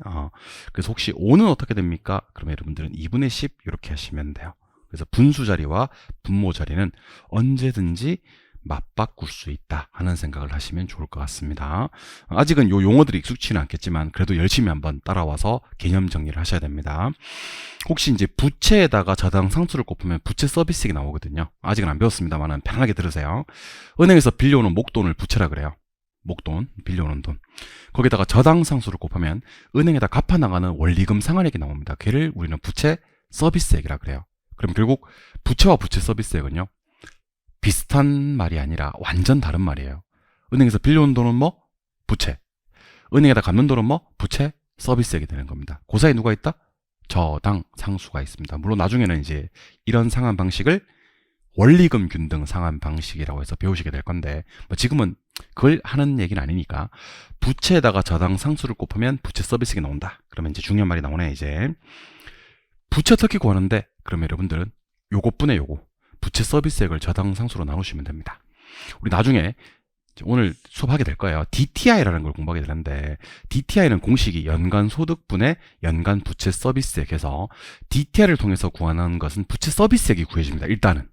그래서 혹시 5는 어떻게 됩니까? 그러면 여러분들은 2분의 10 이렇게 하시면 돼요. 그래서 분수 자리와 분모 자리는 언제든지 맞바꿀 수 있다 하는 생각을 하시면 좋을 것 같습니다. 아직은 요 용어들이 익숙치는 않겠지만 그래도 열심히 한번 따라와서 개념 정리를 하셔야 됩니다. 혹시 이제 부채에다가 저당 상수를 곱하면 부채 서비스액이 나오거든요. 아직은 안 배웠습니다만 편하게 들으세요. 은행에서 빌려오는 목돈을 부채라 그래요. 목돈, 빌려오는 돈. 거기다가 저당 상수를 곱하면 은행에다 갚아 나가는 원리금 상환액이 나옵니다. 걔를 우리는 부채 서비스액이라 그래요. 그럼 결국 부채와 부채 서비스액은요, 비슷한 말이 아니라 완전 다른 말이에요. 은행에서 빌려온 돈은 뭐? 부채. 은행에다 갚는 돈은 뭐? 부채 서비스액이 되는 겁니다. 그 사이에 누가 있다? 저당 상수가 있습니다. 물론 나중에는 이제 이런 상환 방식을 원리금 균등 상환 방식이라고 해서 배우시게 될 건데, 뭐 지금은 그걸 하는 얘기는 아니니까, 부채에다가 저당 상수를 곱하면 부채 서비스액이 나온다. 그러면 이제 중요한 말이 나오네. 이제 부채 어떻게 구하는데, 그러면 여러분들은 요것분의 요거 부채 서비스액을 저당 상수로 나누시면 됩니다. 우리 나중에 오늘 수업하게 될 거예요. DTI라는 걸 공부하게 되는데, DTI는 공식이 연간 소득분의 연간 부채 서비스액에서 DTI를 통해서 구하는 것은 부채 서비스액이 구해집니다. 일단은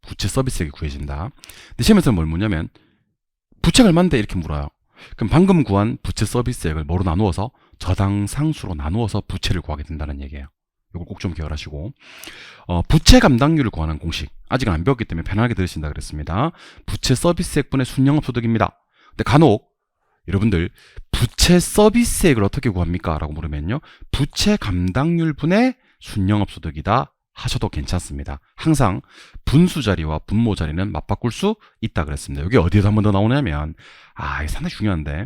부채 서비스액이 구해진다. 근데 시험에서는 뭘 묻냐면 부채가 얼마인데 이렇게 물어요. 그럼 방금 구한 부채 서비스액을 뭐로 나누어서 저당 상수로 나누어서 부채를 구하게 된다는 얘기예요. 이거 꼭 좀 기억하시고, 부채 감당률을 구하는 공식 아직 안 배웠기 때문에 편하게 들으신다 그랬습니다. 부채 서비스액분의 순영업소득입니다. 근데 간혹 여러분들 부채 서비스액을 어떻게 구합니까? 라고 물으면요, 부채 감당률분의 순영업소득이다 하셔도 괜찮습니다. 항상 분수 자리와 분모 자리는 맞바꿀 수 있다 그랬습니다. 여기 어디에서 한 번 더 나오냐면, 이게 상당히 중요한데,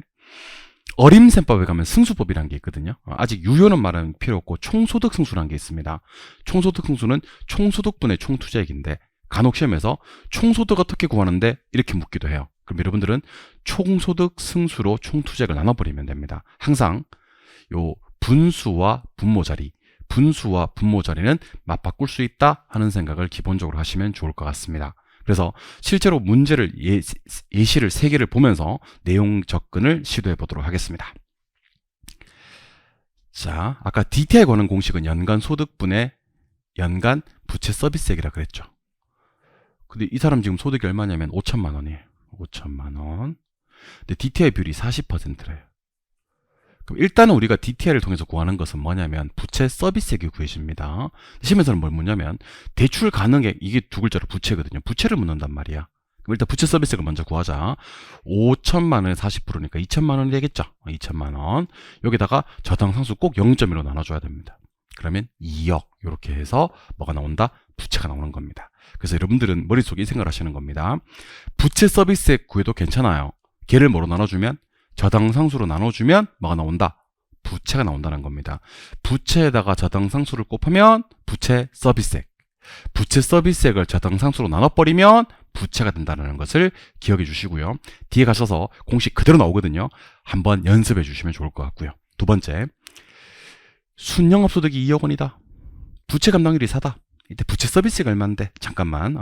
어림셈법에 가면 승수법이라는 게 있거든요. 아직 유효는 말은 필요 없고 총소득 승수라는 게 있습니다. 총소득 승수는 총소득분의 총투자액인데, 간혹 시험에서 총소득 어떻게 구하는데 이렇게 묻기도 해요. 그럼 여러분들은 총소득 승수로 총투자액을 나눠버리면 됩니다. 항상 요 분수와 분모 자리, 분수와 분모 자리는 맞바꿀 수 있다 하는 생각을 기본적으로 하시면 좋을 것 같습니다. 그래서 실제로 문제를 예시를 3개를 보면서 내용 접근을 시도해 보도록 하겠습니다. 자, 아까 DTI에 관한 공식은 연간 소득분의 연간 부채 서비스액이라 그랬죠. 근데 이 사람 지금 소득이 얼마냐면 5천만 원이에요. 5천만 원. 근데 DTI 비율이 40%래요. 그럼 일단은 우리가 DTI를 통해서 구하는 것은 뭐냐면 부채 서비스액이 구해집니다. 시험에서는 뭘 묻냐면 대출 가능액, 이게 두 글자로 부채거든요. 부채를 묻는단 말이야. 그럼 일단 부채 서비스액을 먼저 구하자. 5천만 원에 40%니까 2천만 원이 되겠죠. 2천만 원. 여기다가 저당 상수 꼭 0.1로 나눠줘야 됩니다. 그러면 2억 이렇게 해서 뭐가 나온다? 부채가 나오는 겁니다. 그래서 여러분들은 머릿속에 이 생각을 하시는 겁니다. 부채 서비스액 구해도 괜찮아요. 걔를 뭐로 나눠주면? 저당 상수로 나눠주면 뭐가 나온다? 부채가 나온다는 겁니다. 부채에다가 저당 상수를 곱하면 부채 서비스액, 부채 서비스액을 저당 상수로 나눠버리면 부채가 된다는 것을 기억해 주시고요. 뒤에 가셔서 공식 그대로 나오거든요. 한번 연습해 주시면 좋을 것 같고요. 두 번째, 순영업소득이 2억 원이다. 부채 감당률이 4다. 이때 부채 서비스액 얼마인데? 잠깐만.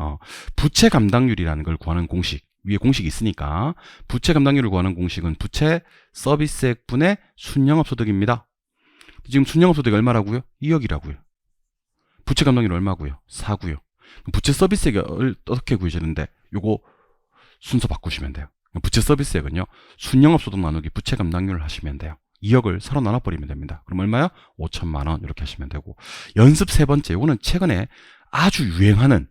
부채 감당률이라는 걸 구하는 공식, 위에 공식이 있으니까 부채 감당률을 구하는 공식은 부채 서비스액분의 순영업소득입니다. 지금 순영업소득이 얼마라고요? 2억이라고요. 부채 감당률 얼마고요? 4고요. 부채 서비스액을 어떻게 구해지는데 요거 순서 바꾸시면 돼요. 부채 서비스액은요, 순영업소득 나누기 부채 감당률을 하시면 돼요. 2억을 서로 나눠버리면 됩니다. 그럼 얼마요? 5천만 원 이렇게 하시면 되고, 연습 세 번째, 이거는 최근에 아주 유행하는,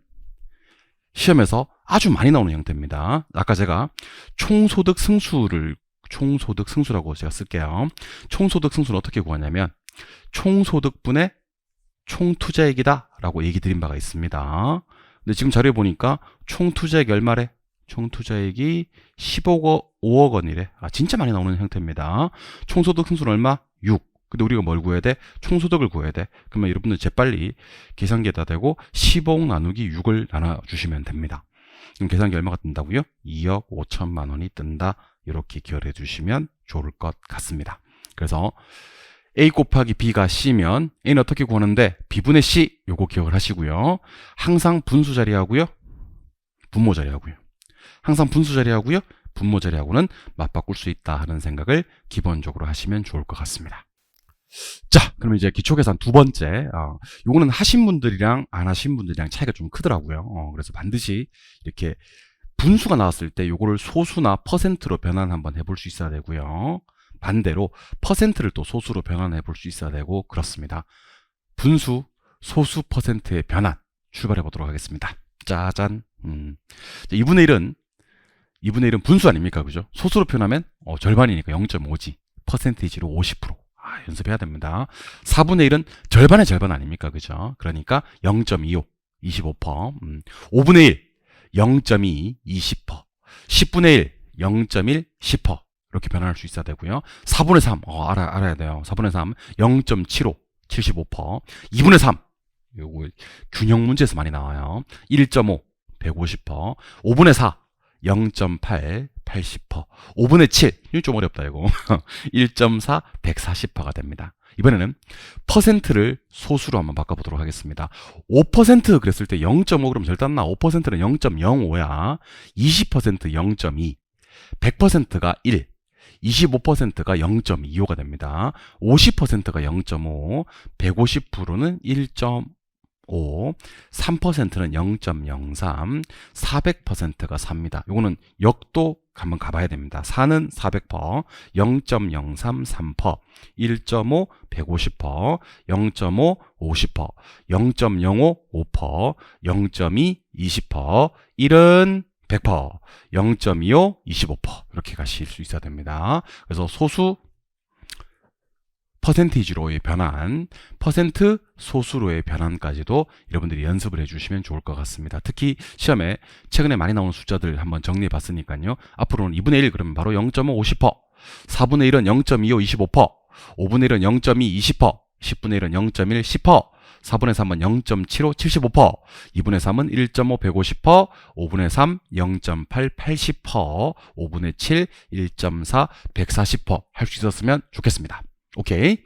시험에서 아주 많이 나오는 형태입니다. 아까 제가 총소득 승수라고 제가 쓸게요. 총소득 승수는 어떻게 구하냐면 총소득분의 총투자액이다 라고 얘기 드린 바가 있습니다. 근데 지금 자료에 보니까 총투자액이 얼마래? 총투자액이 15억 원이래. 진짜 많이 나오는 형태입니다. 총소득 승수는 얼마? 6. 근데 우리가 뭘 구해야 돼? 총소득을 구해야 돼. 그러면 여러분들 재빨리 계산기에다 대고 15억 나누기 6을 나눠주시면 됩니다. 그럼 계산기 얼마가 뜬다고요? 2억 5천만 원이 뜬다. 이렇게 기억해 주시면 좋을 것 같습니다. 그래서 A 곱하기 B가 C면 A는 어떻게 구하는데? B분의 C, 요거 기억을 하시고요. 항상 분수 자리하고요, 분모 자리하고요. 항상 분수 자리하고요, 분모 자리하고는 맞바꿀 수 있다 하는 생각을 기본적으로 하시면 좋을 것 같습니다. 자, 그럼 이제 기초계산 두 번째, 요거는 하신 분들이랑 안 하신 분들이랑 차이가 좀 크더라고요. 그래서 반드시 이렇게 분수가 나왔을 때 요거를 소수나 퍼센트로 변환 한번 해볼 수 있어야 되고요. 반대로 퍼센트를 또 소수로 변환해 볼 수 있어야 되고 그렇습니다. 분수, 소수, 퍼센트의 변환 출발해 보도록 하겠습니다. 짜잔. 2분의 1은 분수 아닙니까? 그죠? 소수로 표현하면 절반이니까 0.5지. 퍼센테이지로 50%. 연습해야 됩니다. 4분의 1은 절반의 절반 아닙니까? 그죠? 그러니까 0.25, 25%. 5분의 1, 0.2, 20%. 10분의 1, 0.1, 10%. 이렇게 변환할 수 있어야 되고요. 4분의 3, 알아야 돼요. 4분의 3, 0.75, 75%. 2분의 3, 요거 균형 문제에서 많이 나와요. 1.5, 150%. 5분의 4, 0.8, 80%. 5분의 7, 이거 좀 어렵다, 이거. 1.4, 140%가 됩니다. 이번에는 퍼센트를 소수로 한번 바꿔보도록 하겠습니다. 5% 그랬을 때 0.5 그러면 절대 안 나. 5%는 0.05야. 20% 0.2. 100%가 1. 25%가 0.25가 됩니다. 50%가 0.5. 150%는 1.5. 3%는 0.03. 400%가 4입니다. 요거는 역도 한번 가봐야 됩니다. 4는 400%, 0.03, 3%, 1.5, 150%, 0.5, 50%, 0.05, 5%, 0.2, 20%, 1은 100%, 0.25, 25% 이렇게 가실 수 있어야 됩니다. 그래서 소수 퍼센티지로의 변환, 퍼센트 소수로의 변환까지도 여러분들이 연습을 해주시면 좋을 것 같습니다. 특히 시험에 최근에 많이 나오는 숫자들 한번 정리해 봤으니까요. 앞으로는 2분의 1 그러면 바로 0.5, 50%, 4분의 1은 0.25, 25%, 5분의 1은 0.2, 20%, 10분의 1은 0.1, 10%, 4분의 3은 0.75, 75%, 2분의 3은 1.5, 150%, 5분의 3, 0.8, 80%, 5분의 7, 1.4, 140% 할 수 있었으면 좋겠습니다. 오케이.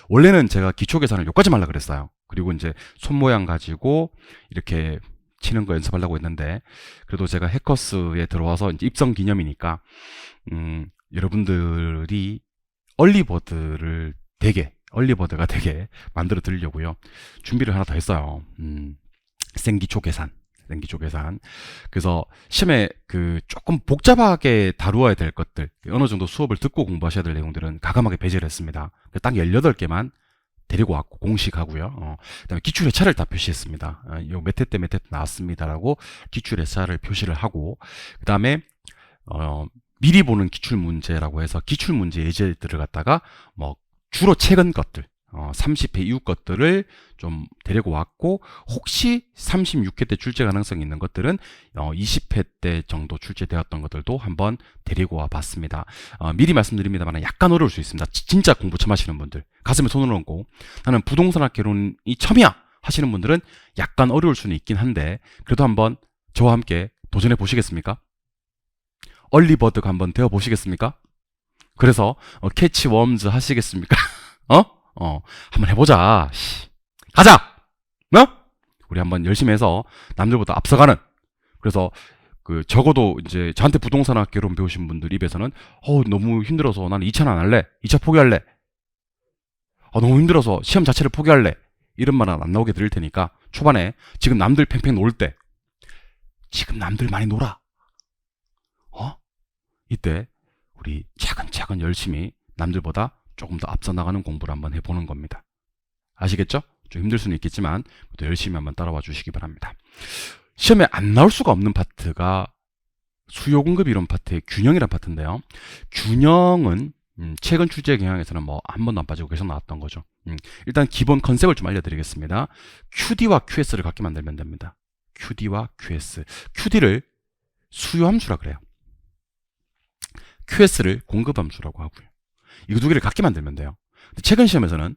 원래는 제가 기초 계산을 여기까지 말라 그랬어요. 그리고 이제 손 모양 가지고 이렇게 치는 거 연습하려고 했는데, 그래도 제가 해커스에 들어와서 이제 입성 기념이니까, 여러분들이 얼리버드가 되게 만들어 드리려고요. 준비를 하나 더 했어요. 생기초 계산. 그래서 시험에 그 조금 복잡하게 다루어야 될 것들, 어느 정도 수업을 듣고 공부하셔야 될 내용들은 가감하게 배제를 했습니다. 딱 18개만 데리고 왔고 공식하고요. 그다음에 기출 회차를 다 표시했습니다. 요 몇 회 때 몇 회 때 나왔습니다라고 기출 회차를 표시를 하고, 그다음에 미리 보는 기출 문제라고 해서 기출 문제 예제들을 갖다가 뭐 주로 최근 것들 30회 이후 것들을 좀 데리고 왔고, 혹시 36회 때 출제 가능성이 있는 것들은 20회 때 정도 출제되었던 것들도 한번 데리고 와 봤습니다. 미리 말씀드립니다만 약간 어려울 수 있습니다. 진짜 공부 처음 하시는 분들, 가슴에 손을 얹고 나는 부동산학 개론이 처음이야 하시는 분들은 약간 어려울 수는 있긴 한데, 그래도 한번 저와 함께 도전해 보시겠습니까? 얼리버드가 한번 되어 보시겠습니까? 그래서 캐치 웜즈 하시겠습니까? 한번 해보자. 가자! 우리 한번 열심히 해서 남들보다 앞서가는. 그래서 적어도 이제 저한테 부동산학 개론 배우신 분들 입에서는 너무 힘들어서 나는 2차는 안 할래. 2차 포기할래. 너무 힘들어서 시험 자체를 포기할래. 이런 말은 안 나오게 드릴 테니까 초반에 지금 남들 팽팽 놀 때, 지금 남들 많이 놀아. 이때 우리 차근차근 열심히 남들보다 조금 더 앞서 나가는 공부를 한번 해보는 겁니다. 아시겠죠? 좀 힘들 수는 있겠지만 또 열심히 한번 따라와 주시기 바랍니다. 시험에 안 나올 수가 없는 파트가 수요 공급 이론 파트의 균형이란 파트인데요. 균형은 최근 출제 경향에서는 뭐 한 번도 안 빠지고 계속 나왔던 거죠. 일단 기본 컨셉을 좀 알려드리겠습니다. QD와 QS를 같게 만들면 됩니다. QD와 QS. QD를 수요 함수라 그래요. QS를 공급 함수라고 하고요. 이거 두 개를 같게 만들면 돼요. 최근 시험에서는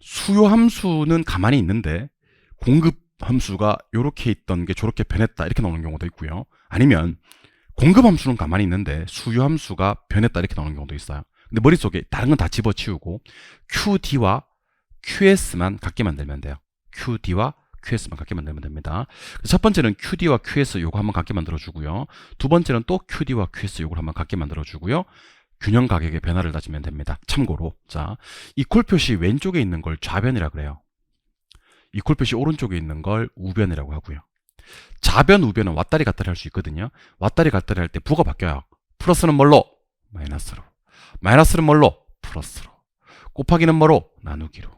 수요 함수는 가만히 있는데 공급 함수가 이렇게 있던 게 저렇게 변했다 이렇게 나오는 경우도 있고요. 아니면 공급 함수는 가만히 있는데 수요 함수가 변했다 이렇게 나오는 경우도 있어요. 근데 머릿속에 다른 건 다 집어치우고 QD와 QS만 같게 만들면 돼요. QD와 QS만 같게 만들면 됩니다. 첫 번째는 QD와 QS 요거 한번 같게 만들어 주고요. 두 번째는 또 QD와 QS 요걸 한번 같게 만들어 주고요. 균형 가격의 변화를 따지면 됩니다. 참고로 자, 이퀄 표시 왼쪽에 있는 걸 좌변이라 그래요. 이퀄 표시 오른쪽에 있는 걸 우변이라고 하고요. 좌변, 우변은 왔다리 갔다리 할 수 있거든요. 왔다리 갔다리 할 때 부가 바뀌어요. 플러스는 뭘로? 마이너스로. 마이너스는 뭘로? 플러스로. 곱하기는 뭐로? 나누기로.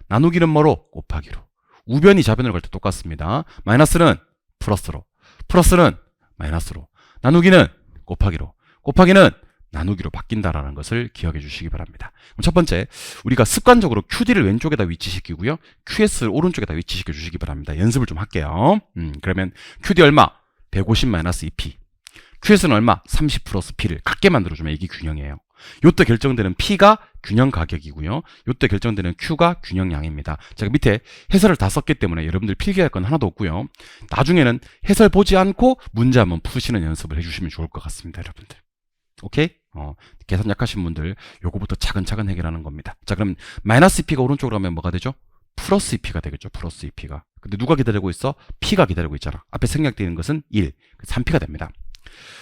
나누기는 뭐로? 곱하기로. 우변이 좌변으로 갈 때 똑같습니다. 마이너스는 플러스로. 플러스는 마이너스로. 나누기는 곱하기로. 곱하기는 나누기로 바뀐다라는 것을 기억해 주시기 바랍니다. 그럼 첫 번째, 우리가 습관적으로 QD를 왼쪽에다 위치시키고요. QS를 오른쪽에다 위치시켜 주시기 바랍니다. 연습을 좀 할게요. 그러면 QD 얼마? 150-2P. Q에서는 얼마? 30 플러스 P를 같게 만들어주면 이게 균형이에요. 요때 결정되는 P가 균형 가격이고요. 요때 결정되는 Q가 균형 양입니다. 제가 밑에 해설을 다 썼기 때문에 여러분들 필기할 건 하나도 없고요. 나중에는 해설 보지 않고 문제 한번 푸시는 연습을 해주시면 좋을 것 같습니다, 여러분들. 오케이? 계산 약하신 분들 요거부터 차근차근 해결하는 겁니다. 자, 그럼 마이너스 2P가 오른쪽으로 가면 뭐가 되죠? 플러스 2P가 되겠죠. 플러스 2P가. 근데 누가 기다리고 있어? P가 기다리고 있잖아. 앞에 생략되는 것은 1, 3P가 됩니다.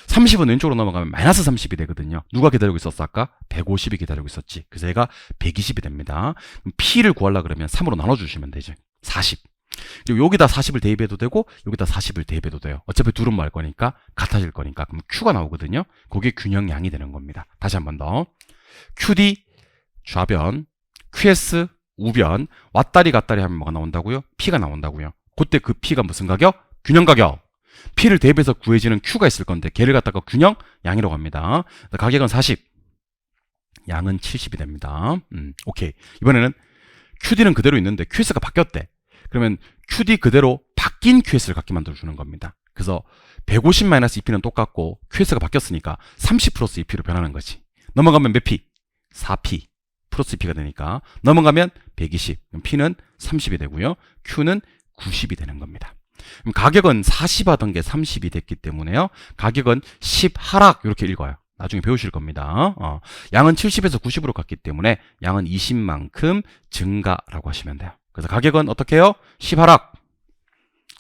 30은 왼쪽으로 넘어가면 마이너스 30이 되거든요. 누가 기다리고 있었어? 아까 150이 기다리고 있었지. 그래서 얘가 120이 됩니다. 그럼 P를 구하려고 그러면 3으로 나눠주시면 되죠. 40. 그리고 여기다 40을 대입해도 되고 여기다 40을 대입해도 돼요. 어차피 둘은 뭐 할 거니까 같아질 거니까. 그럼 Q가 나오거든요. 그게 균형량이 되는 겁니다. 다시 한 번 더. QD 좌변, QS 우변, 왔다리 갔다리 하면 뭐가 나온다고요? P가 나온다고요. 그때 그 P가 무슨 가격? 균형 가격. P를 대입해서 구해지는 Q가 있을 건데 걔를 갖다가 균형 양이라고 합니다. 가격은 40, 양은 70이 됩니다. 오케이. 이번에는 QD는 그대로 있는데 QS가 바뀌었대. 그러면 QD 그대로 바뀐 QS를 갖게 만들어주는 겁니다. 그래서 150-2P는 똑같고 QS가 바뀌었으니까 30 플러스 2P로 변하는 거지. 넘어가면 몇 P? 4P 플러스 2P가 되니까 넘어가면 120. 그럼 P는 30이 되고요. Q는 90이 되는 겁니다. 그럼 가격은 40 하던 게 30이 됐기 때문에요. 가격은 10 하락 이렇게 읽어요. 나중에 배우실 겁니다. 양은 70에서 90으로 갔기 때문에 양은 20만큼 증가라고 하시면 돼요. 그래서 가격은 어떻게 해요? 10 하락.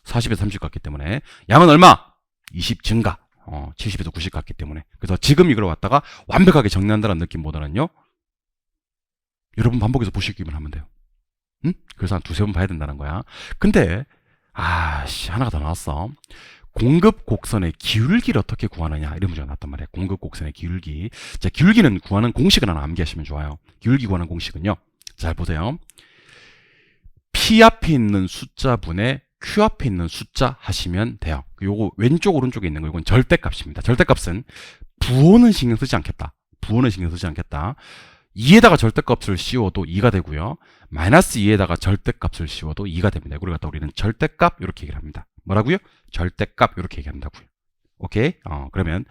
40에서 30 갔기 때문에 양은 얼마? 20 증가. 70에서 90 갔기 때문에. 그래서 지금 이걸 왔다가 완벽하게 정리한다는 느낌보다는요. 여러분 반복해서 보시기만 하면 돼요. 응? 그래서 한 두세 번 봐야 된다는 거야. 근데 하나가 더 나왔어. 공급 곡선의 기울기를 어떻게 구하느냐 이런 문제가 나왔단 말이에요. 공급 곡선의 기울기. 자, 기울기는 구하는 공식을 하나 암기하시면 좋아요. 기울기 구하는 공식은요. 잘 보세요. P 앞에 있는 숫자분의 Q 앞에 있는 숫자 하시면 돼요. 요거 왼쪽 오른쪽에 있는 거 이건 절대값입니다. 절대값은 부호는 신경 쓰지 않겠다. 부호는 신경 쓰지 않겠다. 2에다가 절대값을 씌워도 2가 되고요. 마이너스 2에다가 절대값을 씌워도 2가 됩니다. 이걸 갖다 우리는 절대값 이렇게 얘기를 합니다. 뭐라고요? 절대값 이렇게 얘기한다고요. 오케이? 그러면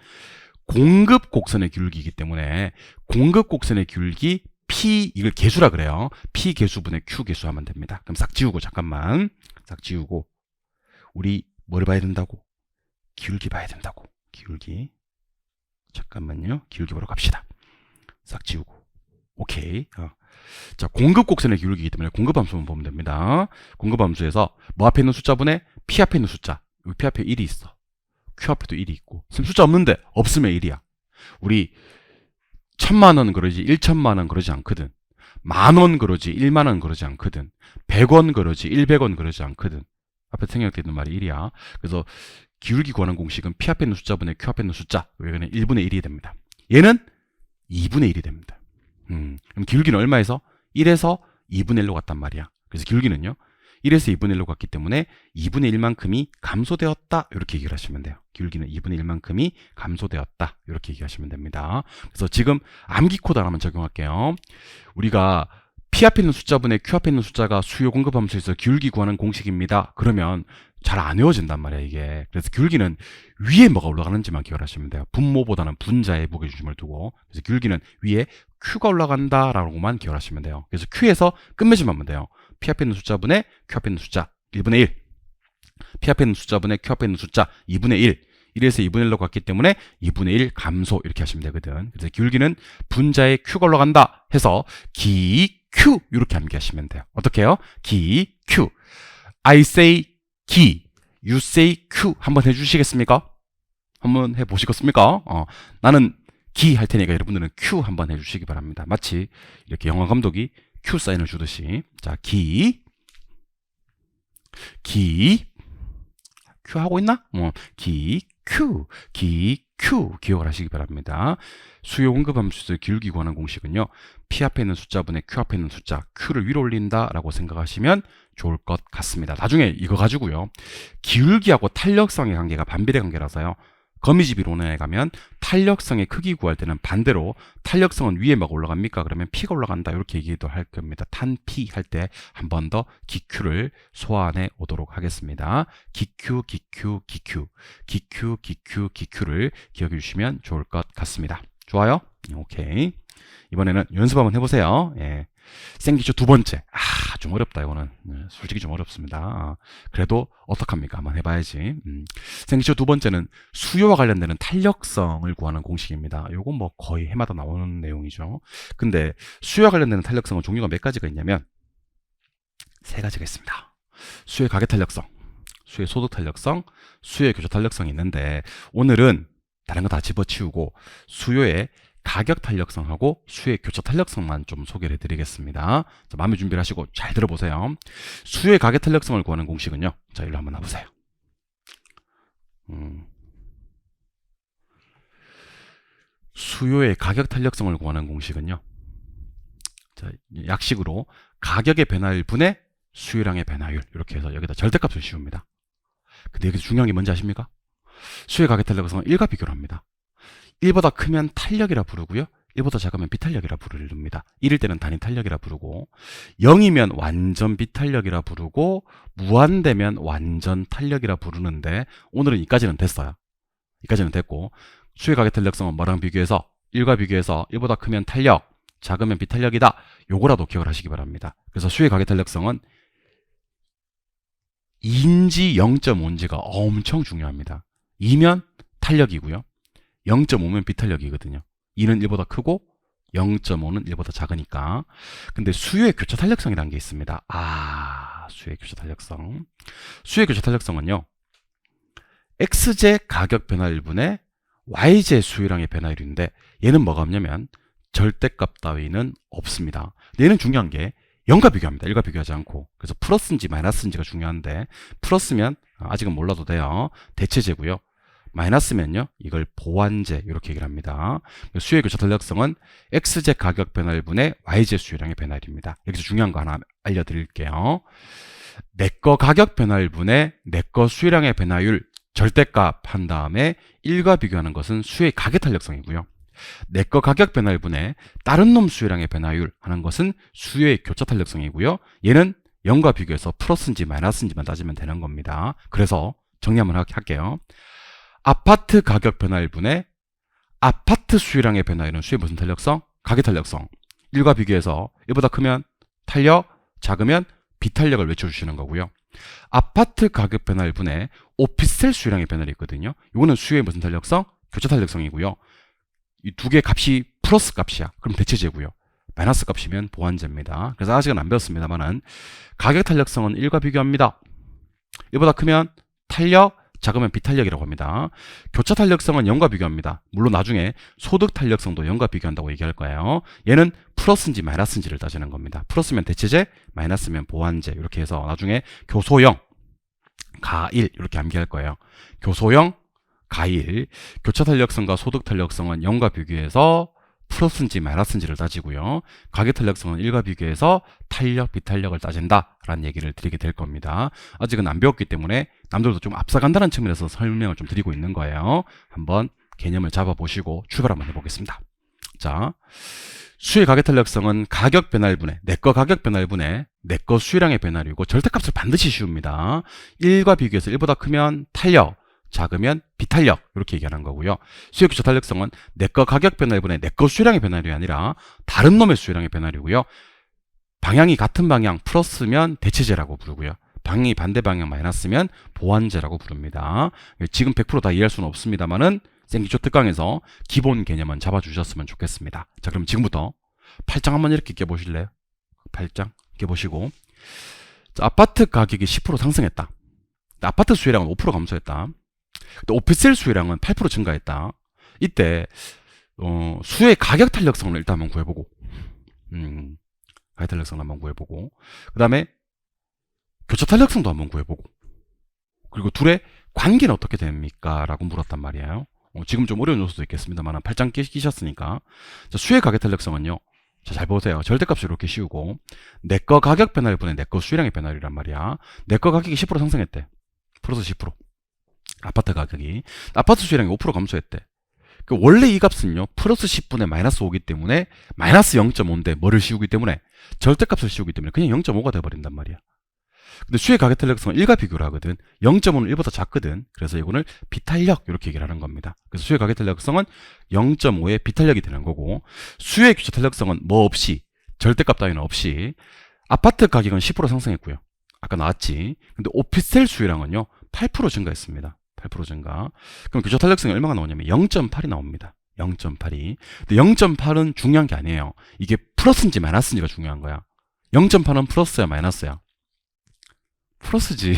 공급 곡선의 기울기이기 때문에 공급 곡선의 기울기 P 이걸 개수라 그래요. P 개수분의 Q 개수 하면 됩니다. 그럼 싹 지우고 잠깐만. 싹 지우고 우리 뭘 봐야 된다고? 기울기 봐야 된다고. 기울기. 잠깐만요. 기울기 보러 갑시다. 싹 지우고. 오케이. 자, 공급 곡선의 기울기이기 때문에 공급 함수만 보면 됩니다. 공급 함수에서 뭐 앞에 있는 숫자분의 P 앞에 있는 숫자. 여기 P 앞에 1이 있어. Q 앞에도 1이 있고. 지금 숫자 없는데 없으면 1이야. 우리 1000만원 그러지 1천만원 그러지 않거든. 만원 그러지 1만원 그러지 않거든. 100원 그러지 100원 그러지 않거든. 앞에 생략되는 말이 1이야. 그래서 기울기 구하는 공식은 P 앞에 있는 숫자분의 Q 앞에 있는 숫자. 여기는 1분의 1이 됩니다. 얘는 2분의 1이 됩니다. 그럼 기울기는 얼마에서? 1에서 2분의 1로 갔단 말이야. 그래서 기울기는요. 1에서 2분의 1로 갔기 때문에 2분의 1만큼이 감소되었다. 이렇게 얘기를 하시면 돼요. 기울기는 2분의 1만큼이 감소되었다. 이렇게 얘기하시면 됩니다. 그래서 지금 암기 코드 하나만 적용할게요. 우리가 P 앞에 있는 숫자분의 Q 앞에 있는 숫자가 수요 공급 함수에서 기울기 구하는 공식입니다. 그러면 잘 안 외워진단 말이야, 이게. 그래서 기울기는 위에 뭐가 올라가는지만 기억하시면 돼요. 분모보다는 분자에 무게중심을 두고. 그래서 기울기는 위에 Q가 올라간다라고만 기억하시면 돼요. 그래서 Q에서 끝맺음 하면 돼요. P 앞에 있는 숫자분의 Q 앞에 있는 숫자 1분의 1. P 앞에 있는 숫자분의 Q 앞에 있는 숫자 2분의 1. 1에서 2분의 1로 갔기 때문에 2분의 1 감소 이렇게 하시면 되거든. 그래서 기울기는 분자에 Q가 올라간다 해서 기 Q 이렇게 암기하시면 돼요. 어떻게 해요? 기 Q. I say 기, you say Q 한번 해주시겠습니까? 한번 해보시겠습니까? 나는 기 할 테니까 여러분들은 Q 한번 해주시기 바랍니다. 마치 이렇게 영화 감독이 Q 사인을 주듯이. 자, 기 Q 하고 있나? 기 Q 기억을 하시기 바랍니다. 수요 공급 함수에서 기울기 구하는 공식은요. P 앞에 있는 숫자분의 Q 앞에 있는 숫자 Q를 위로 올린다 라고 생각하시면 좋을 것 같습니다. 나중에 이거 가지고요. 기울기하고 탄력성의 관계가 반비례 관계라서요. 거미집 이론에 가면 탄력성의 크기 구할 때는 반대로 탄력성은 위에 막 올라갑니까? 그러면 P가 올라간다 이렇게 얘기도 할 겁니다. 탄 P 할 때 한 번 더 기Q를 소환해 오도록 하겠습니다. 기Q, 기Q, 기Q, 기Q, 기Q, 기Q를 기억해 주시면 좋을 것 같습니다. 좋아요? 오케이. 이번에는 연습 한번 해보세요. 예. 생기초 두 번째. 좀 어렵다, 이거는. 솔직히 좀 어렵습니다. 그래도 어떡합니까? 한번 해봐야지. 생기초 두 번째는 수요와 관련되는 탄력성을 구하는 공식입니다. 요건 뭐 거의 해마다 나오는 내용이죠. 근데 수요와 관련되는 탄력성은 종류가 몇 가지가 있냐면, 세 가지가 있습니다. 수요의 가계 탄력성, 수요의 소득 탄력성, 수요의 교차 탄력성이 있는데, 오늘은 다른 거 다 집어치우고 수요의 가격 탄력성하고 수요의 교차 탄력성만 좀 소개를 해드리겠습니다. 자, 마음의 준비를 하시고 잘 들어보세요. 수요의 가격 탄력성을 구하는 공식은요. 자, 일로 한번 와보세요. 수요의 가격 탄력성을 구하는 공식은요. 자, 약식으로 가격의 변화율 분의 수요량의 변화율 이렇게 해서 여기다 절대값을 씌웁니다. 근데 여기서 중요한 게 뭔지 아십니까? 수요의 가격 탄력성은 1과 비교를 합니다. 1보다 크면 탄력이라 부르고요. 1보다 작으면 비탄력이라 부릅니다. 1일 때는 단위 탄력이라 부르고 0이면 완전 비탄력이라 부르고 무한되면 완전 탄력이라 부르는데 오늘은 이까지는 됐어요. 이까지는 됐고 수요의 가격 탄력성은 뭐랑 비교해서 1과 비교해서 1보다 크면 탄력, 작으면 비탄력이다. 요거라도 기억을 하시기 바랍니다. 그래서 수요의 가격 탄력성은 2인지 0.5인지가 엄청 중요합니다. 2면 탄력이고요. 0.5면 비탄력이거든요. 2는 1보다 크고 0.5는 1보다 작으니까. 근데 수요의 교차 탄력성이라는 게 있습니다. 수요의 교차 탄력성. 수요의 교차 탄력성은요. X제 가격 변화율분의 Y제 수요량의 변화율인데 얘는 뭐가 없냐면 절대값 따위는 없습니다. 얘는 중요한 게 0과 비교합니다. 1과 비교하지 않고. 그래서 플러스인지 마이너스인지가 중요한데 플러스면 아직은 몰라도 돼요. 대체제고요. 마이너스면요. 이걸 보완제 이렇게 얘기를 합니다. 수요의 교차 탄력성은 X제 가격 변화율분의 Y제 수요량의 변화율입니다. 여기서 중요한 거 하나 알려드릴게요. 내거 가격 변화율분의 내거 수요량의 변화율 절대값 한 다음에 1과 비교하는 것은 수요의 가격 탄력성이고요. 내거 가격 변화율분의 다른 놈 수요량의 변화율 하는 것은 수요의 교차 탄력성이고요. 얘는 0과 비교해서 플러스인지 마이너스인지만 따지면 되는 겁니다. 그래서 정리 한번 할게요. 아파트 가격 변화율분의 아파트 수요량의 변화율은 수요의 무슨 탄력성? 가격 탄력성. 1과 비교해서 1보다 크면 탄력, 작으면 비탄력을 외쳐주시는 거고요. 아파트 가격 변화율분의 오피스텔 수요량의 변화율이 있거든요. 이거는 수요의 무슨 탄력성? 교차 탄력성이고요. 이 두 개 값이 플러스 값이야. 그럼 대체제고요. 마이너스 값이면 보완제입니다. 그래서 아직은 안 배웠습니다만은 가격 탄력성은 1과 비교합니다. 1보다 크면 탄력, 작으면 비탄력이라고 합니다. 교차 탄력성은 0과 비교합니다. 물론 나중에 소득 탄력성도 0과 비교한다고 얘기할 거예요. 얘는 플러스인지 마이너스인지를 따지는 겁니다. 플러스면 대체제, 마이너스면 보완제 이렇게 해서 나중에 교소형, 가일 이렇게 암기할 거예요. 교소형, 가일, 교차 탄력성과 소득 탄력성은 0과 비교해서 플러스인지 마이너스인지를 따지고요. 가격 탄력성은 1과 비교해서 탄력, 비탄력을 따진다라는 얘기를 드리게 될 겁니다. 아직은 안 배웠기 때문에 남들도 좀 앞서간다는 측면에서 설명을 좀 드리고 있는 거예요. 한번 개념을 잡아보시고 출발 한번 해보겠습니다. 자, 수요의 가격 탄력성은 가격 변화율분의 내거 가격 변화율분의 내거 수요량의 변화율이고 절대값을 반드시 씌웁니다. 1과 비교해서 1보다 크면 탄력, 작으면 비탄력 이렇게 얘기하는 거고요. 수요 교차 탄력성은 내거 가격 변화율분의 내거 수요량의 변화율이 아니라 다른 놈의 수요량의 변화율이고요. 방향이 같은 방향 플러스면 대체제라고 부르고요. 방향이 반대 방향 마이너스면 보완제라고 부릅니다. 지금 100% 다 이해할 수는 없습니다만은 생기초 특강에서 기본 개념은 잡아주셨으면 좋겠습니다. 자, 그럼 지금부터 8장 한번 이렇게 깨보실래요? 8장 깨보시고, 자, 아파트 가격이 10% 상승했다. 아파트 수요량은 5% 감소했다. 근데 오피스텔 수요량은 8% 증가했다. 이때 수요의 가격 탄력성을 일단 한번 구해보고, 가격 탄력성을 한번 구해보고, 그 다음에 교차 탄력성도 한번 구해보고, 그리고 둘의 관계는 어떻게 됩니까? 라고 물었단 말이에요. 지금 좀 어려운 요소도 있겠습니다만 8장 끼셨으니까. 자, 수요의 가격 탄력성은요. 자, 잘 보세요. 절대값을 이렇게 씌우고 내거 가격 변화율분의 내거 수요량의 변화율이란 말이야. 내거 가격이 10% 상승했대. 플러스 10%. 아파트 가격이. 아파트 수요량이 5% 감소했대. 원래 이 값은요, 플러스 10분의 마이너스 5기 때문에, 마이너스 0.5인데 뭐를 씌우기 때문에, 절대값을 씌우기 때문에 그냥 0.5가 돼버린단 말이야. 근데 수의 가격 탄력성은 1과 비교를 하거든. 0.5는 1보다 작거든. 그래서 이거를 비탄력 이렇게 얘기를 하는 겁니다. 그래서 수의 가격 탄력성은 0.5의 비탄력이 되는 거고, 수의 교차 탄력성은 뭐 없이, 절대값 따위는 없이, 아파트 가격은 10% 상승했고요. 아까 나왔지. 근데 오피스텔 수요량은요 8% 증가했습니다. 8% 증가. 그럼 교차 탄력성이 얼마가 나오냐면 0.8이 나옵니다. 0.8이. 근데 0.8은 중요한 게 아니에요. 이게 플러스인지 마이너스인지가 중요한 거야. 0.8은 플러스야 마이너스야? 플러스지.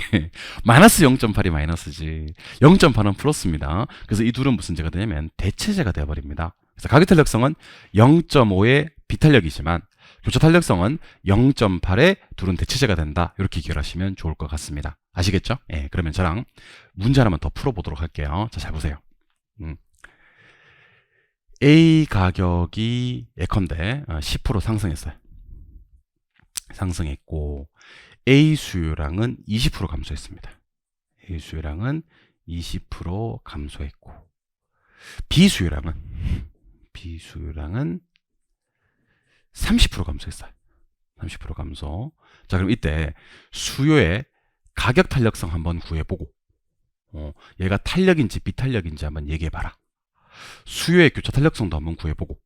마이너스 0.8이 마이너스지. 0.8은 플러스입니다. 그래서 이 둘은 무슨 제가 되냐면 대체제가 되어버립니다. 그래서 가격 탄력성은 0.5의 비탄력이지만 교차 탄력성은 0.8의 둘은 대체제가 된다. 이렇게 기억하시면 좋을 것 같습니다. 아시겠죠? 예, 그러면 저랑 문제 하나만 더 풀어보도록 할게요. 자, 잘 보세요. A 가격이 예컨대 10% 상승했어요. 상승했고 A 수요량은 20% 감소했습니다. A 수요량은 20% 감소했고 B 수요량은 30% 감소했어요. 30% 감소. 자, 그럼 이때 수요의 가격 탄력성 한번 구해보고 얘가 탄력인지 비탄력인지 한번 얘기해봐라. 수요의 교차 탄력성도 한번 구해보고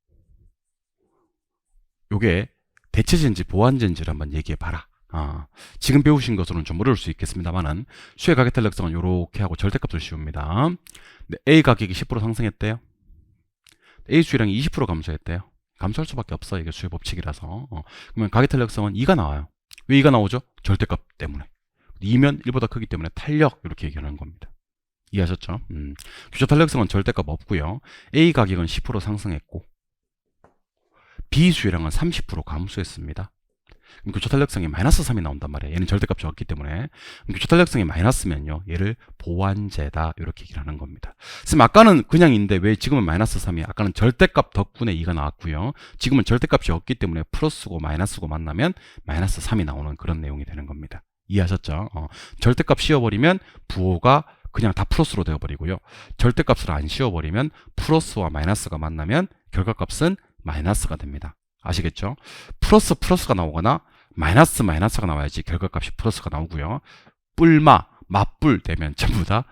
요게 대체제인지 보완제인지를 한번 얘기해봐라. 지금 배우신 것으로는 좀 어려울 수 있겠습니다만은 수요의 가격 탄력성은 요렇게 하고 절대값을 씌웁니다. 근데 A 가격이 10% 상승했대요. A 수요량이 20% 감소했대요. 감소할 수밖에 없어. 이게 수요 법칙이라서. 그러면 가격 탄력성은 2가 나와요. 왜 2가 나오죠? 절대값 때문에. 2면 1보다 크기 때문에 탄력 이렇게 얘기하는 겁니다. 이해하셨죠? 교차 탄력성은 절대값 없고요. A 가격은 10% 상승했고 B 수요량은 30% 감소했습니다. 그럼 교차 탄력성이 마이너스 3이 나온단 말이에요. 얘는 절대값이 없기 때문에. 교차 탄력성이 마이너스면요, 얘를 보완제다 이렇게 얘기를 하는 겁니다. 선생님 아까는 그냥인데 왜 지금은 마이너스 3이? 아까는 절대값 덕분에 2가 나왔고요. 지금은 절대값이 없기 때문에 플러스고 마이너스고 만나면 마이너스 3이 나오는 그런 내용이 되는 겁니다. 이해하셨죠? 절대값 씌워버리면 부호가 그냥 다 플러스로 되어버리고요. 절대값을 안 씌워버리면 플러스와 마이너스가 만나면 결과값은 마이너스가 됩니다. 아시겠죠? 플러스가 나오거나 마이너스가 나와야지 결과값이 플러스가 나오고요. 맞불 되면 전부 다